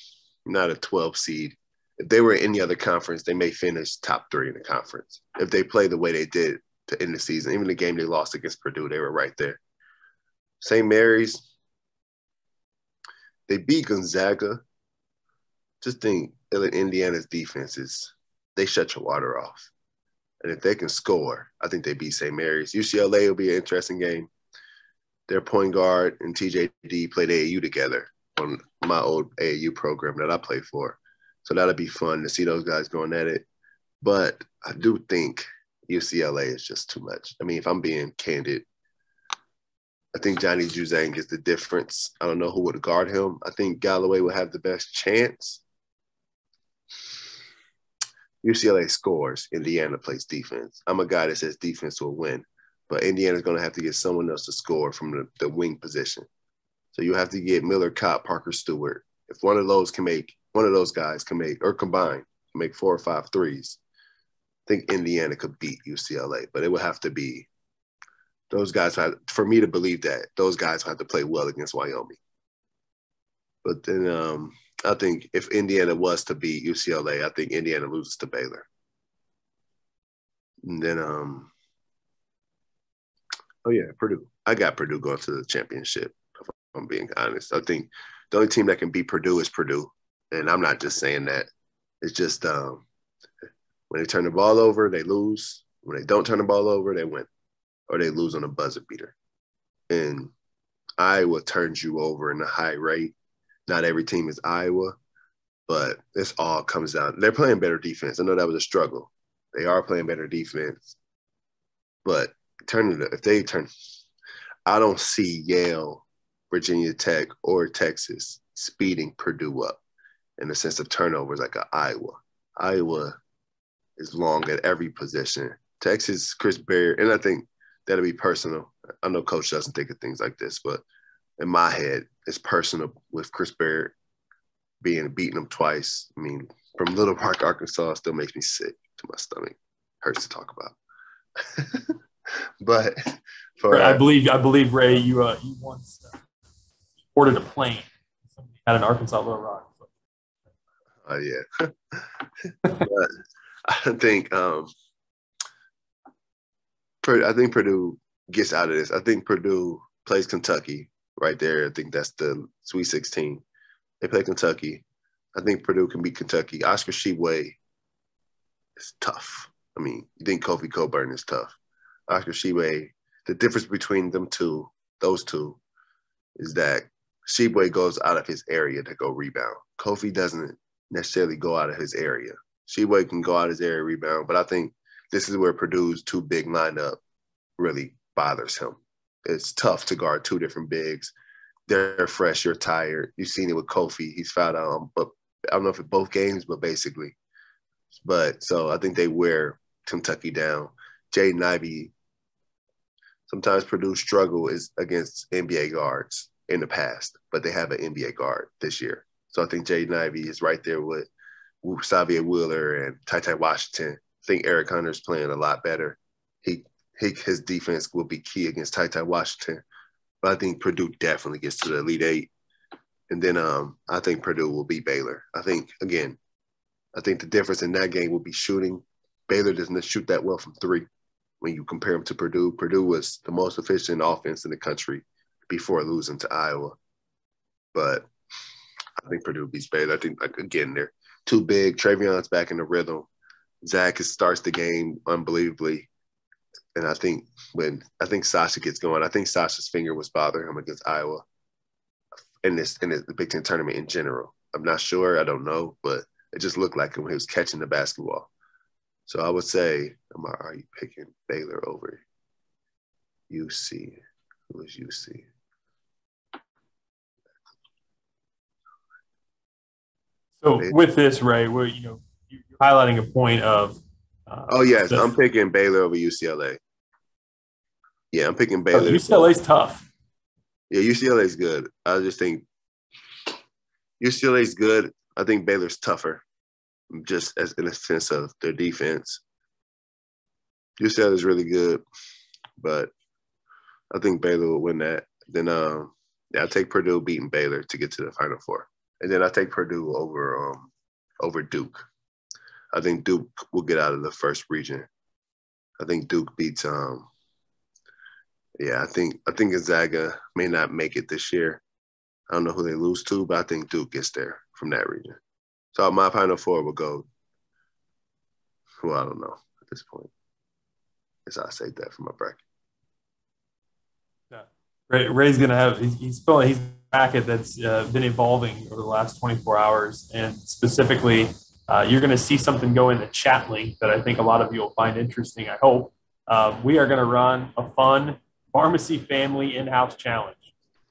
12 seed. If they were in any other conference, they may finish top 3 in the conference. If they play the way they did to end the season, even the game they lost against Purdue, they were right there. St. Mary's, they beat Gonzaga. Just think Indiana's defenses, they shut your water off. And if they can score, I think they beat St. Mary's. UCLA will be an interesting game. Their point guard and TJD played AAU together on my old AAU program that I played for. So that'll be fun to see those guys going at it. But I do think UCLA is just too much. I mean, if I'm being candid, I think Johnny Juzang is the difference. I don't know who would guard him. I think Galloway will have the best chance. UCLA scores. Indiana plays defense. I'm a guy that says defense will win, but Indiana's going to have to get someone else to score from the wing position. So you have to get Miller, Kopp, Parker Stewart. If one of those guys can make, or combine, make 4 or 5 threes, I think Indiana could beat UCLA, but it would have to be those guys. For me to believe that, those guys have to play well against Wyoming. But then I think if Indiana was to beat UCLA, I think Indiana loses to Baylor. And then, Purdue. I got Purdue going to the championship, if I'm being honest. I think the only team that can beat Purdue is Purdue. And I'm not just saying that. It's just when they turn the ball over, they lose. When they don't turn the ball over, they win. Or they lose on a buzzer beater. And Iowa turns you over in a high rate. Not every team is Iowa, but this all comes down. They're playing better defense. I know that was a struggle. They are playing better defense. But I don't see Yale, Virginia Tech, or Texas speeding Purdue up in the sense of turnovers like Iowa. Iowa is long at every position. Texas, Chris Beard, and I think that'll be personal. I know Coach doesn't think of things like this, but in my head, it's personal with Chris Beard beating him twice. I mean, from Little Rock, Arkansas, still makes me sick to my stomach. Hurts to talk about. But I believe Ray, you once ordered a plane at an Arkansas Little Rock. Oh yeah. But I think Purdue gets out of this. I think Purdue plays Kentucky right there. I think that's the Sweet 16. They play Kentucky. I think Purdue can beat Kentucky. Oscar Tshiebwe is tough. I mean, you think Kofi Cockburn is tough. Oscar Tshiebwe, the difference between those two, is that Tshiebwe goes out of his area to go rebound. Kofi doesn't necessarily go out of his area. Tshiebwe can go out of his area rebound, but I think this is where Purdue's two big lineup really bothers him. It's tough to guard two different bigs. They're fresh, you're tired. You've seen it with Kofi. He's fouled out, but I don't know if it's both games, but basically. But so I think they wear Kentucky down. Jaden Ivey, sometimes Purdue struggle is against NBA guards in the past, but they have an NBA guard this year. So I think Jaden Ivey is right there with Xavier Wheeler and Ty Washington. I think Eric Hunter's playing a lot better. His defense will be key against Ty Washington. But I think Purdue definitely gets to the Elite Eight. And then I think Purdue will beat Baylor. I think the difference in that game will be shooting. Baylor doesn't shoot that well from three when you compare them to Purdue. Purdue was the most efficient offense in the country before losing to Iowa. But I think Purdue beats Baylor. I think, again, they're too big. Travion's back in the rhythm. Zach starts the game unbelievably. And I think Sasha gets going, I think Sasha's finger was bothering him against Iowa in the Big Ten tournament in general. I'm not sure. I don't know. But it just looked like him when he was catching the basketball. So I would say, are you picking Baylor over UC? Who is UC? So with this, Ray, where you're highlighting a point of. Yes, I'm picking Baylor over UCLA. Yeah, I'm picking Baylor. UCLA's tough. Yeah, UCLA's good. I just think UCLA's good. I think Baylor's tougher, just as in a sense of their defense. UCLA's really good, but I think Baylor will win that. Then I take Purdue beating Baylor to get to the Final Four. And then I take Purdue over Duke. I think Duke will get out of the first region. I think Duke beats I think Gonzaga may not make it this year. I don't know who they lose to, but I think Duke gets there from that region. So my Final Four will go, well, I don't know at this point. I guess I'll save that for my bracket. Yeah. Ray's going to have – he's a bracket that's been evolving over the last 24 hours, and specifically – you're going to see something go in the chat link that I think a lot of you will find interesting, I hope. We are going to run a fun pharmacy family in-house challenge.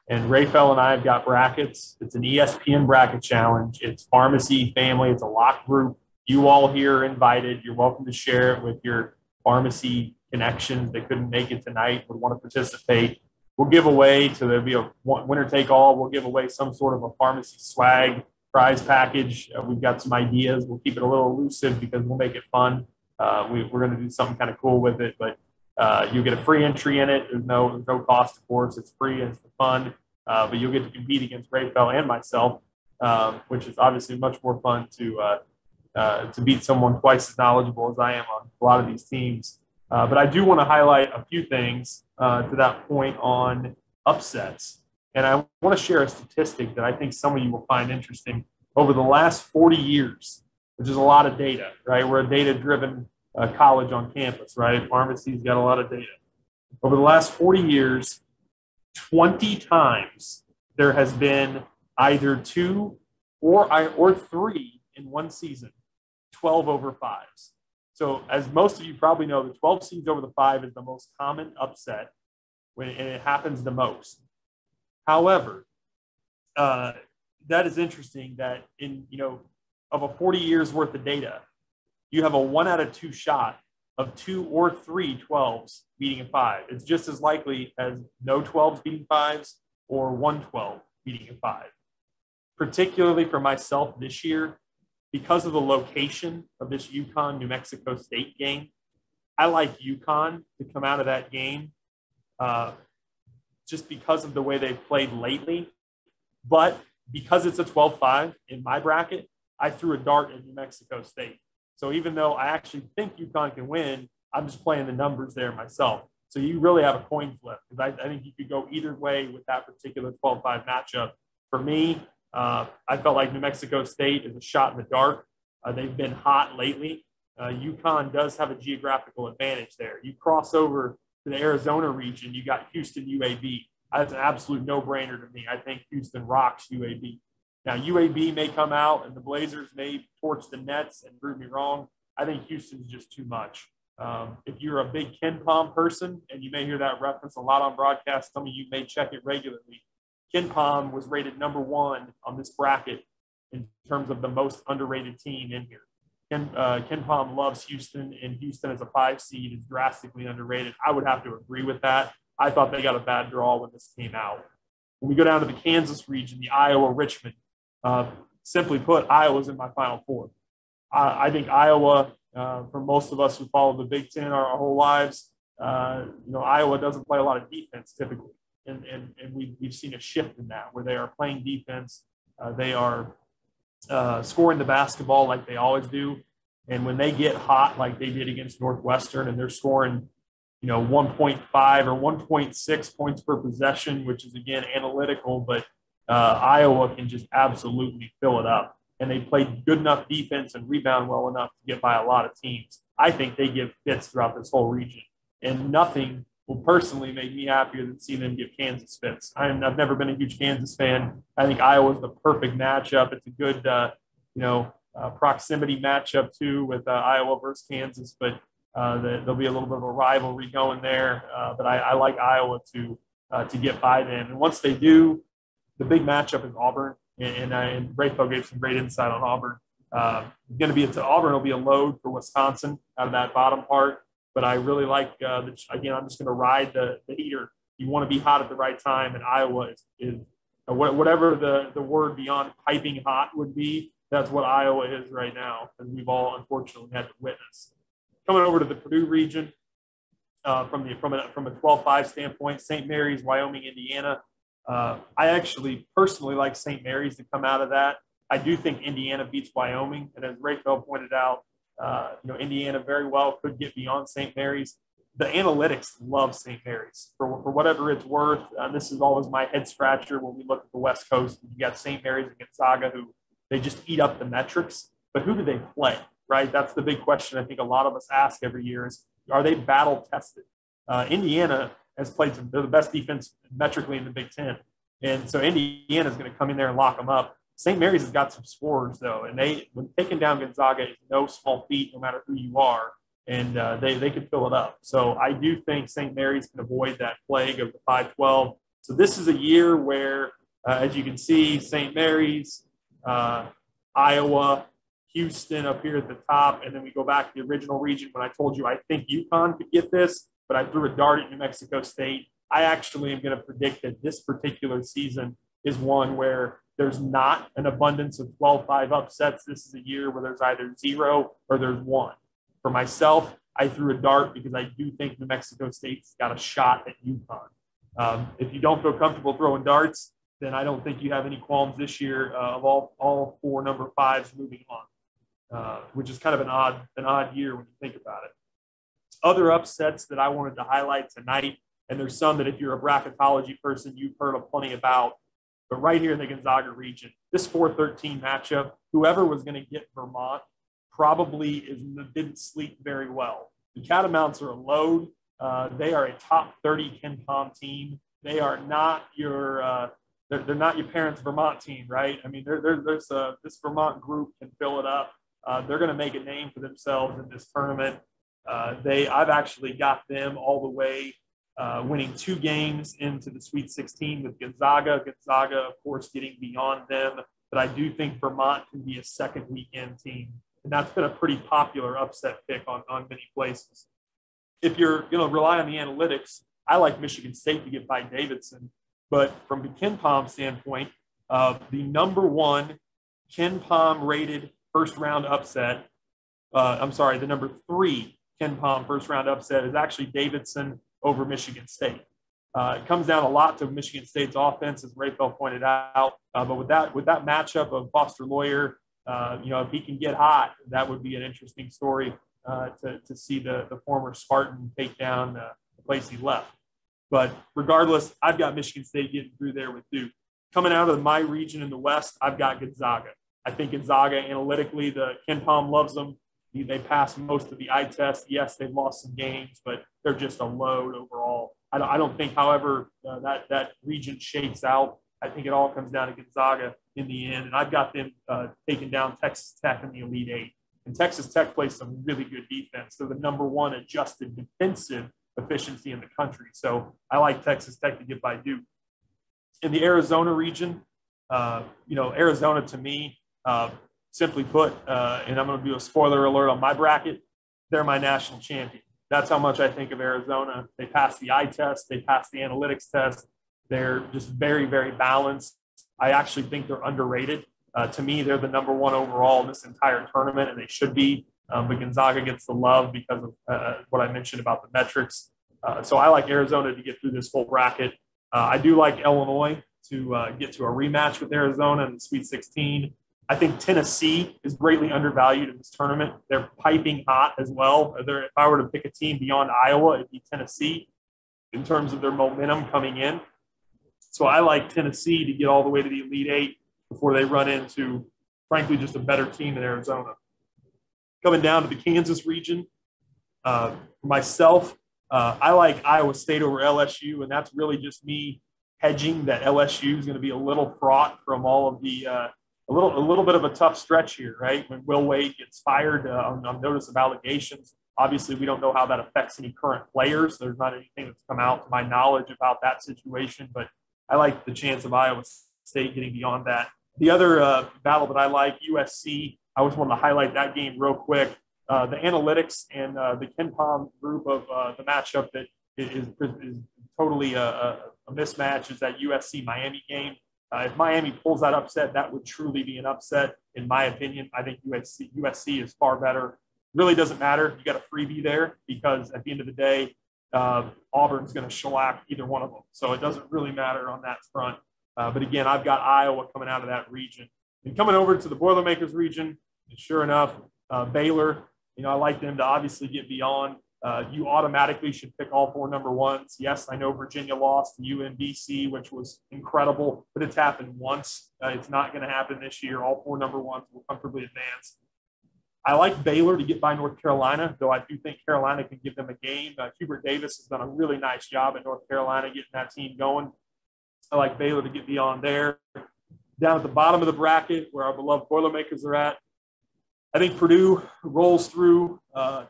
And Rayfeld and I have got brackets. It's an ESPN bracket challenge. It's pharmacy family. It's a locked group. You all here are invited. You're welcome to share it with your pharmacy connections that couldn't make it tonight, would want to participate. We'll give away, so there'll be a winner-take-all. We'll give away some sort of a pharmacy swag prize package. We've got some ideas. We'll keep it a little elusive because we'll make it fun. We're going to do something kind of cool with it, but you get a free entry in it. There's no cost, of course. It's free and it's fun, but you'll get to compete against Rayfeld and myself, which is obviously much more fun to beat someone twice as knowledgeable as I am on a lot of these teams. But I do want to highlight a few things to that point on upsets. And I want to share a statistic that I think some of you will find interesting. Over the last 40 years, which is a lot of data, right? We're a data-driven college on campus, right? Pharmacy's got a lot of data. Over the last 40 years, 20 times there has been either 2 or 3 in one season, 12 over 5s. So as most of you probably know, the 12 seeds over the 5 is the most common upset, and it happens the most. However, that is interesting that of a 40 years worth of data, you have a 1 out of 2 shot of 2 or 3 12s beating a 5. It's just as likely as no 12s beating 5s or 1 12 beating a 5. Particularly for myself this year, because of the location of this UConn-New Mexico State game, I like UConn to come out of that game just because of the way they've played lately. But because it's a 12-5 in my bracket, I threw a dart at New Mexico State. So even though I actually think UConn can win, I'm just playing the numbers there myself. So you really have a coin flip, because I think you could go either way with that particular 12-5 matchup. For me, I felt like New Mexico State is a shot in the dark. They've been hot lately. UConn does have a geographical advantage there. You cross over to the Arizona region, you got Houston UAB. That's an absolute no-brainer to me. I think Houston rocks UAB. Now, UAB may come out and the Blazers may torch the Nets and prove me wrong. I think Houston's just too much. If you're a big Ken Pom person, and you may hear that reference a lot on broadcast, some of you may check it regularly. Ken Pom was rated #1 on this bracket in terms of the most underrated team in here. Ken Pom loves Houston, and Houston as a 5 seed is drastically underrated. I would have to agree with that. I thought they got a bad draw when this came out. When we go down to the Kansas region, the Iowa-Richmond, simply put, Iowa's in my Final Four. I think Iowa, for most of us who follow the Big Ten our whole lives, Iowa doesn't play a lot of defense typically. And we've seen a shift in that where they are playing defense. They are scoring the basketball like they always do. And when they get hot like they did against Northwestern and they're scoring, 1.5 or 1.6 points per possession, which is, again, analytical, but Iowa can just absolutely fill it up. And they play good enough defense and rebound well enough to get by a lot of teams. I think they give fits throughout this whole region. And nothing will personally make me happier than seeing them give Kansas fits. I've never been a huge Kansas fan. I think Iowa's the perfect matchup. It's a good, proximity matchup, too, with Iowa versus Kansas. But there'll be a little bit of a rivalry going there. But I like Iowa to get by them. And once they do, the big matchup is Auburn. And Rayfeld gave some great insight on Auburn. Auburn will be a load for Wisconsin out of that bottom part. But I really like, again, I'm just going to ride the heater. You want to be hot at the right time, and Iowa is whatever the word beyond piping hot would be, that's what Iowa is right now, and we've all unfortunately had to witness. Coming over to the Purdue region, from a 12-5 standpoint, St. Mary's, Wyoming, Indiana. I actually personally like St. Mary's to come out of that. I do think Indiana beats Wyoming, and as Rayfeld pointed out, Indiana very well could get beyond St. Mary's. The analytics love St. Mary's for whatever it's worth. This is always my head scratcher when we look at the West Coast. You got St. Mary's and Gonzaga, who they just eat up the metrics. But who do they play, right? That's the big question I think a lot of us ask every year is, are they battle tested? Indiana has played they're the best defense metrically in the Big Ten. And so Indiana is going to come in there and lock them up. St. Mary's has got some scorers, though, and when taking down Gonzaga is no small feat, no matter who you are, and they can fill it up. So I do think St. Mary's can avoid that plague of the 5-12. So this is a year where, as you can see, St. Mary's, Iowa, Houston up here at the top, and then we go back to the original region when I told you I think UConn could get this, but I threw a dart at New Mexico State. I actually am going to predict that this particular season is one where there's not an abundance of 12-5 upsets. This is a year where there's either 0 or there's 1. For myself, I threw a dart because I do think New Mexico State's got a shot at UConn. If you don't feel comfortable throwing darts, then I don't think you have any qualms this year of all 4 number 5s moving on, which is kind of an odd year when you think about it. Other upsets that I wanted to highlight tonight, and there's some that if you're a bracketology person, you've heard of plenty about. But right here in the Gonzaga region, this 4-13 matchup, whoever was going to get Vermont probably didn't sleep very well. The Catamounts are a load. They are a top 30 Ken Pom team. They are not they're not your parents' Vermont team, right? I mean, this Vermont group can fill it up. They're going to make a name for themselves in this tournament. I've actually got them all the way winning 2 games into the Sweet 16 with Gonzaga. Gonzaga, of course, getting beyond them. But I do think Vermont can be a second weekend team. And that's been a pretty popular upset pick on many places. If you're going to rely on the analytics, I like Michigan State to get by Davidson. But from the Ken Pom standpoint, the #1 Ken Pom rated first-round upset, the number 3 Ken Pom first-round upset is actually Davidson over Michigan State. It comes down a lot to Michigan State's offense, as Rayfeld pointed out. But with that matchup of Foster Lawyer, if he can get hot, that would be an interesting story to see the former Spartan take down the place he left. But regardless, I've got Michigan State getting through there with Duke. Coming out of my region in the West, I've got Gonzaga. I think Gonzaga analytically, the Ken Pom loves them. They pass most of the eye test. Yes, they've lost some games, but they're just a load overall. I don't think, however, that region shakes out. I think it all comes down to Gonzaga in the end. And I've got them taking down Texas Tech in the Elite Eight. And Texas Tech plays some really good defense. They're the number one adjusted defensive efficiency in the country. So I like Texas Tech to get by Duke. In the Arizona region, Arizona to me, simply put, and I'm going to do a spoiler alert on my bracket, they're my national champion. That's how much I think of Arizona. They pass the eye test. They pass the analytics test. They're just very, very balanced. I actually think they're underrated. To me, they're the number one overall in this entire tournament, and they should be. But Gonzaga gets the love because of what I mentioned about the metrics. So I like Arizona to get through this whole bracket. I do like Illinois to get to a rematch with Arizona in the Sweet 16. I think Tennessee is greatly undervalued in this tournament. They're piping hot as well. If I were to pick a team beyond Iowa, it'd be Tennessee in terms of their momentum coming in. So I like Tennessee to get all the way to the Elite Eight before they run into, frankly, just a better team in Arizona. Coming down to the Kansas region, for myself, I like Iowa State over LSU, and that's really just me hedging that LSU is going to be a little fraught from all of the a little bit of a tough stretch here, right? When Will Wade gets fired on notice of allegations. Obviously, we don't know how that affects any current players. There's not anything that's come out to my knowledge about that situation, but I like the chance of Iowa State getting beyond that. The other battle that I like, USC, I just wanted to highlight that game real quick. The analytics and the Ken Pom group of the matchup that is totally a mismatch is that USC-Miami game. If Miami pulls that upset, that would truly be an upset, in my opinion. I think USC is far better. Really doesn't matter. You got a freebie there because at the end of the day, Auburn's going to shellac either one of them. So it doesn't really matter on that front. But again, I've got Iowa coming out of that region. And coming over to the Boilermakers region, sure enough, Baylor, I like them to obviously get beyond. You automatically should pick all four number ones. Yes, I know Virginia lost to UMBC, which was incredible, but it's happened once. It's not going to happen this year. All four number ones will comfortably advance. I like Baylor to get by North Carolina, though I do think Carolina can give them a game. Hubert Davis has done a really nice job at North Carolina getting that team going. I like Baylor to get beyond there. Down at the bottom of the bracket, where our beloved Boilermakers are at, I think Purdue rolls through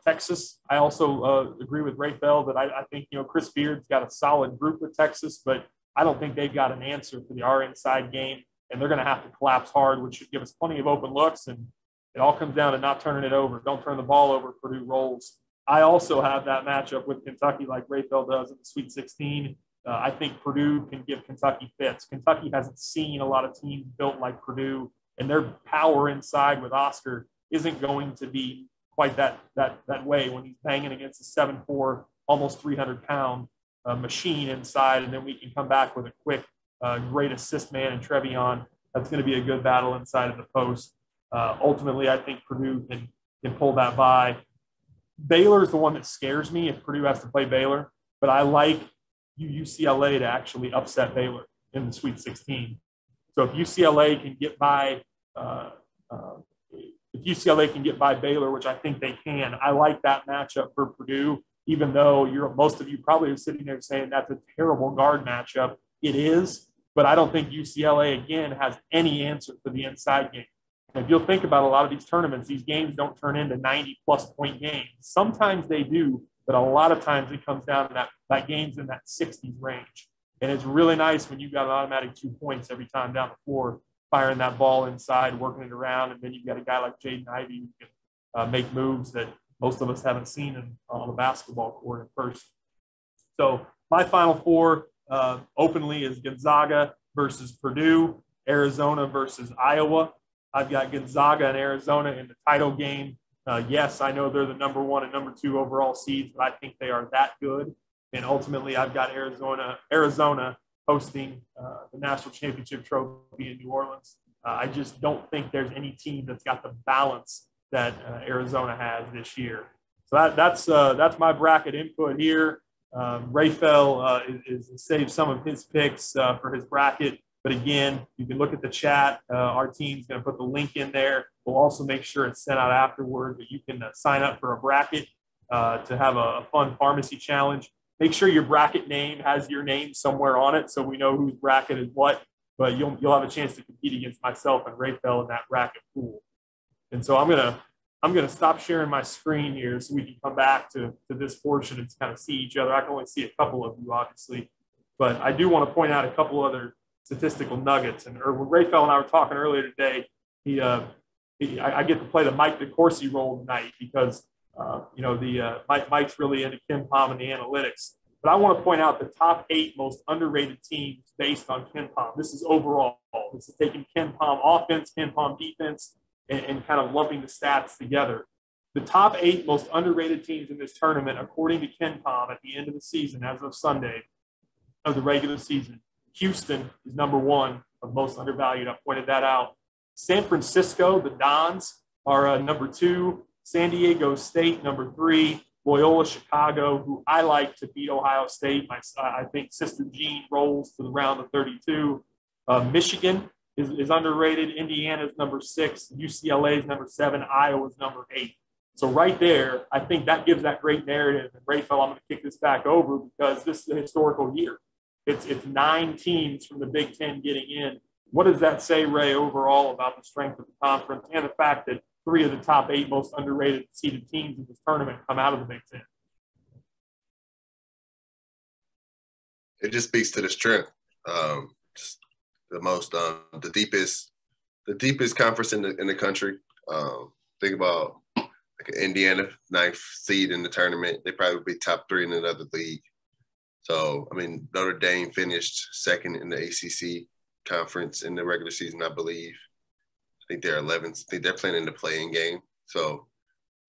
Texas. I also agree with Rayfeld that I think, Chris Beard's got a solid group with Texas, but I don't think they've got an answer for the inside game, and they're going to have to collapse hard, which should give us plenty of open looks, and it all comes down to not turning it over. Don't turn the ball over. Purdue rolls. I also have that matchup with Kentucky like Rayfeld does in the Sweet 16. I think Purdue can give Kentucky fits. Kentucky hasn't seen a lot of teams built like Purdue, and their power inside with Oscar isn't going to be quite that way when he's banging against a 7'4", almost 300-pound machine inside, and then we can come back with a quick, great assist man in Trevion. That's going to be a good battle inside of the post. Ultimately, I think Purdue can pull that by. Baylor is the one that scares me if Purdue has to play Baylor, but I like UCLA to actually upset Baylor in the Sweet 16. So if UCLA can get by Baylor, which I think they can, I like that matchup for Purdue, even though most of you probably are sitting there saying that's a terrible guard matchup. It is, but I don't think UCLA, again, has any answer for the inside game. And if you'll think about a lot of these tournaments, these games don't turn into 90-plus point games. Sometimes they do, but a lot of times it comes down to that game's in that 60s range. And it's really nice when you've got an automatic 2 points every time down the floor, firing that ball inside, working it around, and then you've got a guy like Jaden Ivey who can make moves that most of us haven't seen on the basketball court at first. So my Final Four openly is Gonzaga versus Purdue, Arizona versus Iowa. I've got Gonzaga and Arizona in the title game. Yes, I know they're the number 1 and number 2 overall seeds, but I think they are that good. And ultimately, I've got Arizona hosting the national championship trophy in New Orleans. I just don't think there's any team that's got the balance that Arizona has this year. So that's my bracket input here. Rayfeld is saved some of his picks for his bracket. But again, you can look at the chat. Our team's going to put the link in there. We'll also make sure it's sent out afterward, but you can sign up for a bracket to have a fun pharmacy challenge. Make sure your bracket name has your name somewhere on it so we know whose bracket is what, but you'll have a chance to compete against myself and Rayfeld in that bracket pool. And so I'm gonna stop sharing my screen here so we can come back to this portion and kind of see each other. I can only see a couple of you, obviously, but I do want to point out a couple other statistical nuggets. And when Rayfeld and I were talking earlier today, I get to play the Mike DeCourcy role tonight because Mike's really into KenPom and the analytics. But I want to point out the top 8 most underrated teams based on KenPom. This is overall. This is taking KenPom offense, KenPom defense, and kind of lumping the stats together. The top 8 most underrated teams in this tournament, according to KenPom, at the end of the season, as of Sunday of the regular season, Houston is number 1 of most undervalued. I pointed that out. San Francisco, the Dons, are number 2. San Diego State, number 3. Loyola Chicago, who I like to beat Ohio State. I think Sister Jean rolls to the round of 32. Michigan is underrated. Indiana is number 6. UCLA is number 7. Iowa is number 8. So right there, I think that gives that great narrative. And Rayfeld, I'm going to kick this back over because this is a historical year. It's 9 teams from the Big Ten getting in. What does that say, Ray, overall about the strength of the conference and the fact that 3 of the top 8 most underrated seeded teams in this tournament come out of the Big Ten? It just speaks to the strength. Just the deepest conference in the country. Think about like Indiana, 9th seed in the tournament. They probably would be top 3 in another league. So, I mean, Notre Dame finished 2nd in the ACC conference in the regular season, I believe. I think they're 11th. I think they're playing in the play-in game. So,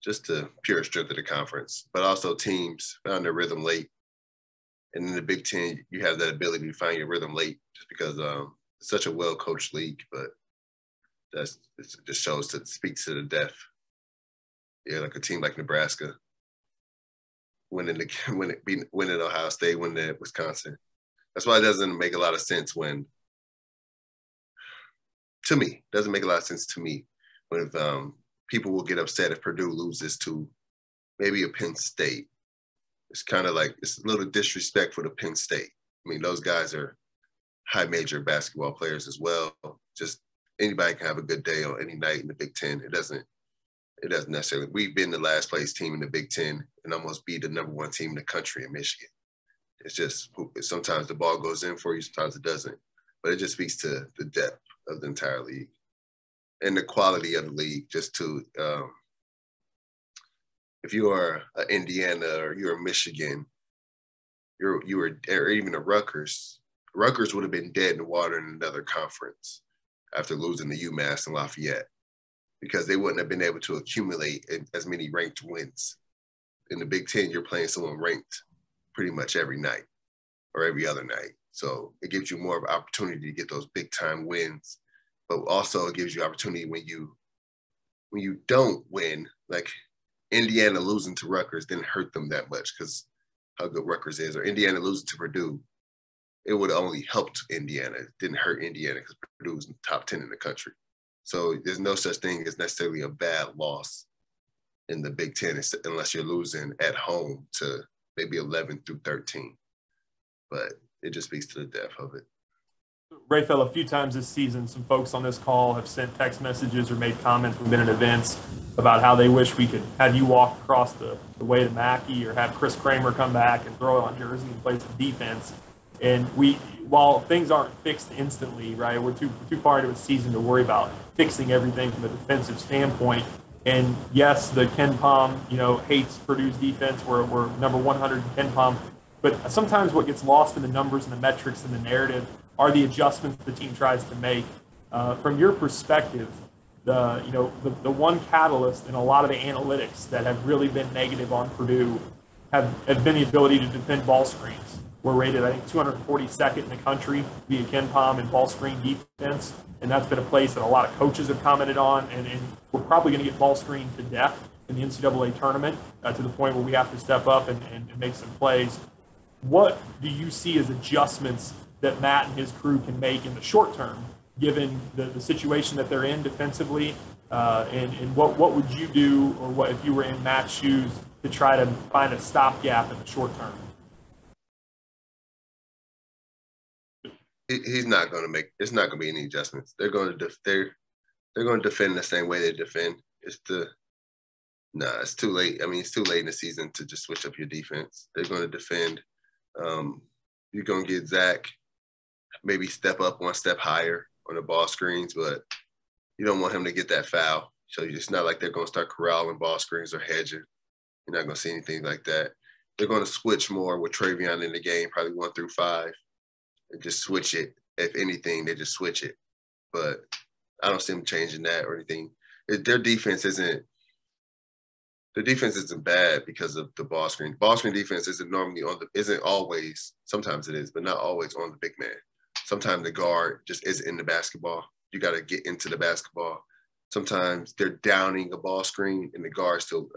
just the pure strength of the conference. But also teams found their rhythm late. And in the Big Ten, you have that ability to find your rhythm late just because it's such a well-coached league. But it just speaks to the depth. Yeah, like a team like Nebraska winning Ohio State, winning at Wisconsin. That's why it doesn't make a lot of sense when people will get upset if Purdue loses to maybe a Penn State. It's kind of like it's a little disrespectful to Penn State. I mean, those guys are high major basketball players as well. Just anybody can have a good day on any night in the Big Ten. It doesn't necessarily. We've been the last place team in the Big Ten and almost be the number 1 team in the country in Michigan. It's just sometimes the ball goes in for you, sometimes it doesn't. But it just speaks to the depth of the entire league and the quality of the league. Just to, if you are an Indiana or you're a Michigan, or even a Rutgers would have been dead in the water in another conference after losing to UMass and Lafayette, because they wouldn't have been able to accumulate as many ranked wins. In the Big Ten, you're playing someone ranked pretty much every night or every other night. So it gives you more of an opportunity to get those big time wins, but also it gives you opportunity when you don't win, like Indiana losing to Rutgers didn't hurt them that much because how good Rutgers is, or Indiana losing to Purdue, it would have only helped Indiana. It didn't hurt Indiana because Purdue was in the top 10 in the country. So there's no such thing as necessarily a bad loss in the Big Ten unless you're losing at home to maybe 11 through 13. But it just speaks to the depth of it. Rayfeld, a few times this season, some folks on this call have sent text messages or made comments within at events about how they wish we could have you walk across the way to Mckay or have Chris Kramer come back and throw on jersey and play some defense. And while things aren't fixed instantly, right, we're too far into a season to worry about fixing everything from a defensive standpoint. And yes, the KenPom, hates Purdue's defense. We're number 100 in KenPom. But sometimes what gets lost in the numbers and the metrics and the narrative are the adjustments the team tries to make. From your perspective, the one catalyst in a lot of the analytics that have really been negative on Purdue have been the ability to defend ball screens. We're rated, I think, 242nd in the country via KenPom in ball screen defense, and that's been a place that a lot of coaches have commented on, and we're probably going to get ball screened to death in the NCAA tournament to the point where we have to step up and make some plays. What do you see as adjustments that Matt and his crew can make in the short term, given the situation that they're in defensively? And what would you do, or what if you were in Matt's shoes, to try to find a stopgap in the short term? He's not going to make. It's not going to be any adjustments. They're going to they're going to defend the same way they defend. It's too late. I mean, it's too late in the season to just switch up your defense. They're going to defend. You're going to get Zach maybe step up one step higher on the ball screens, but you don't want him to get that foul. So it's not like they're going to start corralling ball screens or hedging. You're not going to see anything like that. They're going to switch more with Travion in the game, probably 1 through 5, and just switch it. If anything, they just switch it. But I don't see them changing that or anything. Their defense isn't bad because of the ball screen. Ball screen defense isn't always, sometimes it is, but not always on the big man. Sometimes the guard just isn't in the basketball. You got to get into the basketball. Sometimes they're downing a ball screen and the guard still,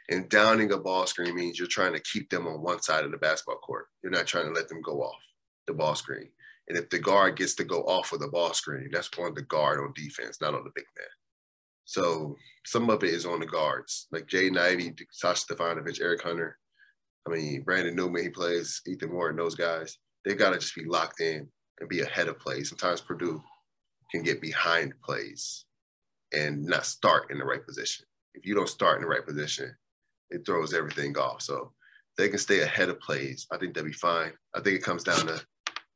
and downing a ball screen means you're trying to keep them on one side of the basketball court. You're not trying to let them go off the ball screen. And if the guard gets to go off of the ball screen, that's on the guard on defense, not on the big man. So some of it is on the guards, like Jay Knivey, Sasha Stefanovic, Eric Hunter. Brandon Newman, he plays, Ethan Warren, those guys. They've got to just be locked in and be ahead of plays. Sometimes Purdue can get behind plays and not start in the right position. If you don't start in the right position, it throws everything off. So if they can stay ahead of plays, I think they'll be fine. I think it comes down to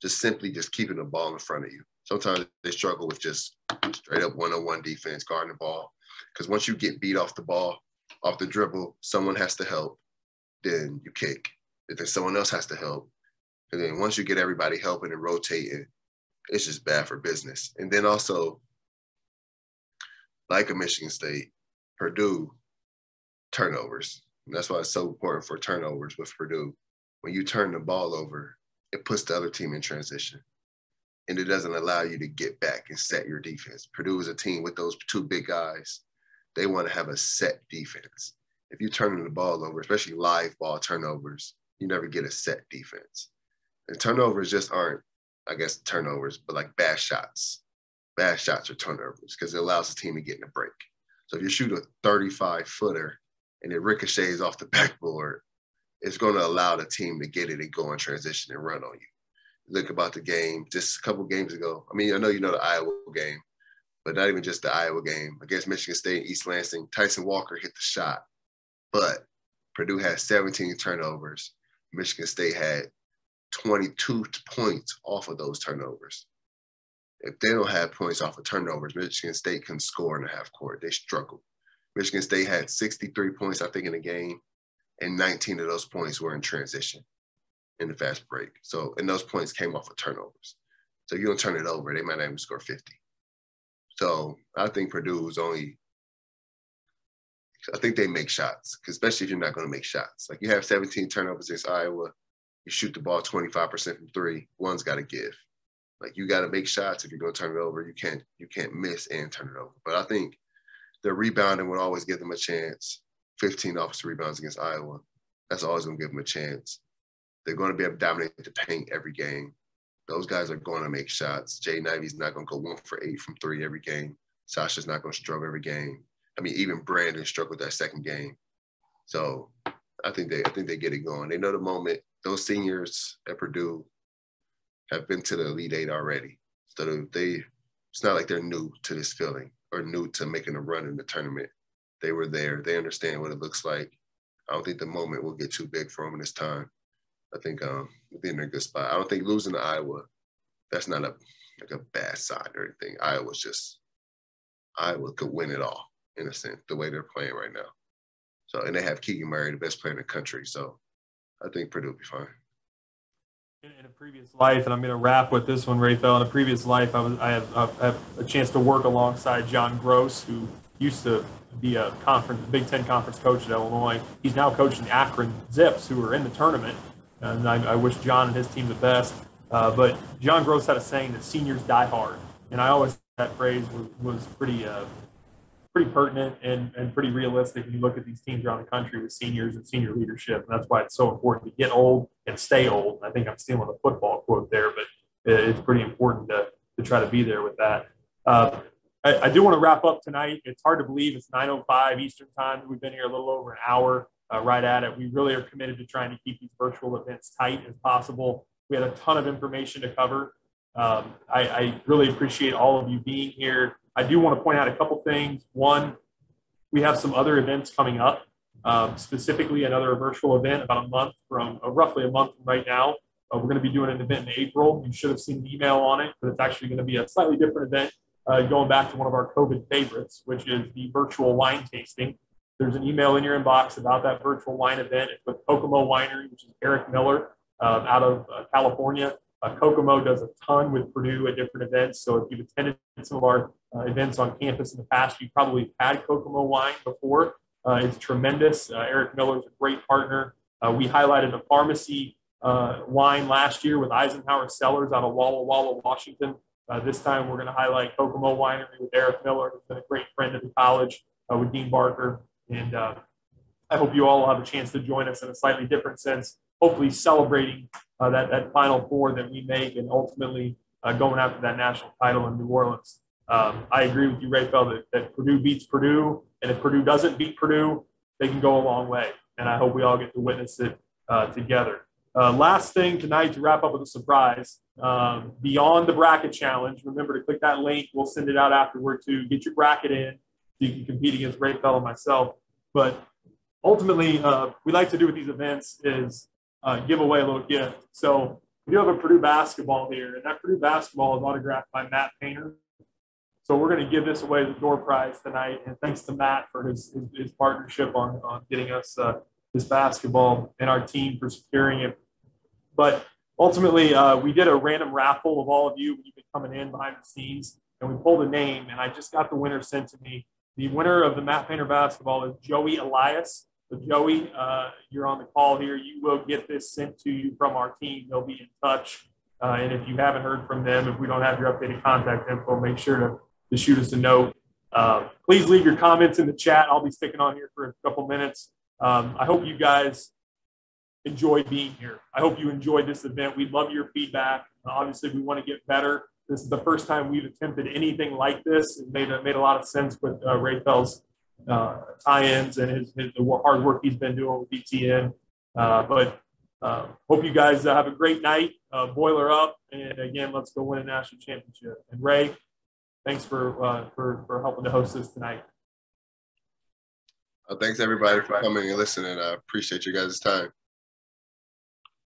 just simply just keeping the ball in front of you. Sometimes they struggle with just straight up one-on-one defense, guarding the ball. Because once you get beat off the ball, off the dribble, someone has to help, then you kick. If then someone else has to help. And then once you get everybody helping and rotating, it's just bad for business. And then also, like a Michigan State, Purdue, turnovers. And that's why it's so important for turnovers with Purdue. When you turn the ball over, it puts the other team in transition. And it doesn't allow you to get back and set your defense. Purdue is a team with those two big guys. They want to have a set defense. If you're turning the ball over, especially live ball turnovers, you never get a set defense. And turnovers just aren't, I guess, turnovers, but like bad shots. Bad shots are turnovers because it allows the team to get in a break. So if you shoot a 35-footer and it ricochets off the backboard, it's going to allow the team to get it and go in transition and run on you. Look about the game just a couple games ago. I know you know the Iowa game, but not even just the Iowa game. Against Michigan State and East Lansing, Tyson Walker hit the shot, but Purdue had 17 turnovers. Michigan State had 22 points off of those turnovers. If they don't have points off of turnovers, Michigan State can score in the half court. They struggled. Michigan State had 63 points, I think, in the game, and 19 of those points were in transition in the fast break. So, and those points came off of turnovers. So if you don't turn it over, they might not even score 50. So I think Purdue is I think they make shots, especially if you're not going to make shots. Like you have 17 turnovers against Iowa, you shoot the ball 25% from 3, one's got to give. Like you got to make shots if you're going to turn it over. You can't miss and turn it over. But I think the rebounding would always give them a chance. 15 offensive rebounds against Iowa. That's always going to give them a chance. They're going to be able to dominate the paint every game. Those guys are going to make shots. Jay Knivey's not going to go 1 for 8 from 3 every game. Sasha's not going to struggle every game. Even Brandon struggled that second game. So I think they get it going. They know the moment. Those seniors at Purdue have been to the Elite Eight already. So it's not like they're new to this feeling or new to making a run in the tournament. They were there. They understand what it looks like. I don't think the moment will get too big for them in this time. I think they're in a good spot. I don't think losing to Iowa, that's not a bad sign or anything. Iowa could win it all in a sense, the way they're playing right now. So, and they have Keegan Murray, the best player in the country. So I think Purdue will be fine. In a previous life, and I'm going to wrap with this one, Rayfeld. In a previous life, I have a chance to work alongside John Gross, who used to be a Big Ten conference coach at Illinois. He's now coaching Akron Zips, who are in the tournament. And I wish John and his team the best. But John Gross had a saying that seniors die hard. And I always thought that phrase was pretty pertinent and pretty realistic when you look at these teams around the country with seniors and senior leadership. And that's why it's so important to get old and stay old. I think I'm stealing a football quote there, but it's pretty important to try to be there with that. I do want to wrap up tonight. It's hard to believe it's 9:05 Eastern time. We've been here a little over an hour right at it. We really are committed to trying to keep these virtual events tight as possible. We had a ton of information to cover. I really appreciate all of you being here. I do want to point out a couple things. One, we have some other events coming up, specifically another virtual event about roughly a month from right now. We're going to be doing an event in April. You should have seen the email on it, but it's actually going to be a slightly different event. Going back to one of our COVID favorites, which is the virtual wine tasting. There's an email in your inbox about that virtual wine event. It's with Kokomo Winery, which is Eric Miller out of California. Kokomo does a ton with Purdue at different events. So if you've attended some of our events on campus in the past, you probably had Kokomo wine before. It's tremendous. Eric Miller is a great partner. We highlighted a pharmacy wine last year with Eisenhower Cellars out of Walla Walla, Washington. This time we're going to highlight Kokomo Winery with Eric Miller, who's been a great friend of the college, with Dean Barker. And I hope you all will have a chance to join us in a slightly different sense, hopefully celebrating that Final Four that we make and ultimately going after that national title in New Orleans. I agree with you, Rayfeld, that Purdue beats Purdue, and if Purdue doesn't beat Purdue, they can go a long way. And I hope we all get to witness it together. Last thing tonight to wrap up with a surprise, beyond the bracket challenge, remember to click that link. We'll send it out afterward to get your bracket in so you can compete against Rayfeld and myself. But ultimately, we like to do with these events is give away a little gift. So we do have a Purdue basketball here, and that Purdue basketball is autographed by Matt Painter. So we're going to give this away as a door prize tonight. And thanks to Matt for his partnership on getting us this basketball and our team for securing it. But ultimately, we did a random raffle of all of you when you've been coming in behind the scenes, and we pulled a name, and I just got the winner sent to me. The winner of the Matt Painter basketball is Joey Elias. So Joey, you're on the call here. You will get this sent to you from our team. They'll be in touch. And if you haven't heard from them, if we don't have your updated contact info, make sure to shoot us a note. Please leave your comments in the chat. I'll be sticking on here for a couple minutes. I hope you guys enjoy being here. I hope you enjoyed this event. We love your feedback. Obviously, we want to get better. This is the first time we've attempted anything like this. It made a lot of sense with Rayfeld's tie-ins and the hard work he's been doing with BTN. But hope you guys have a great night. Boiler up, and again, let's go win a national championship. And Ray, thanks for helping to host this tonight. Thanks everybody for coming and listening. I appreciate you guys' time.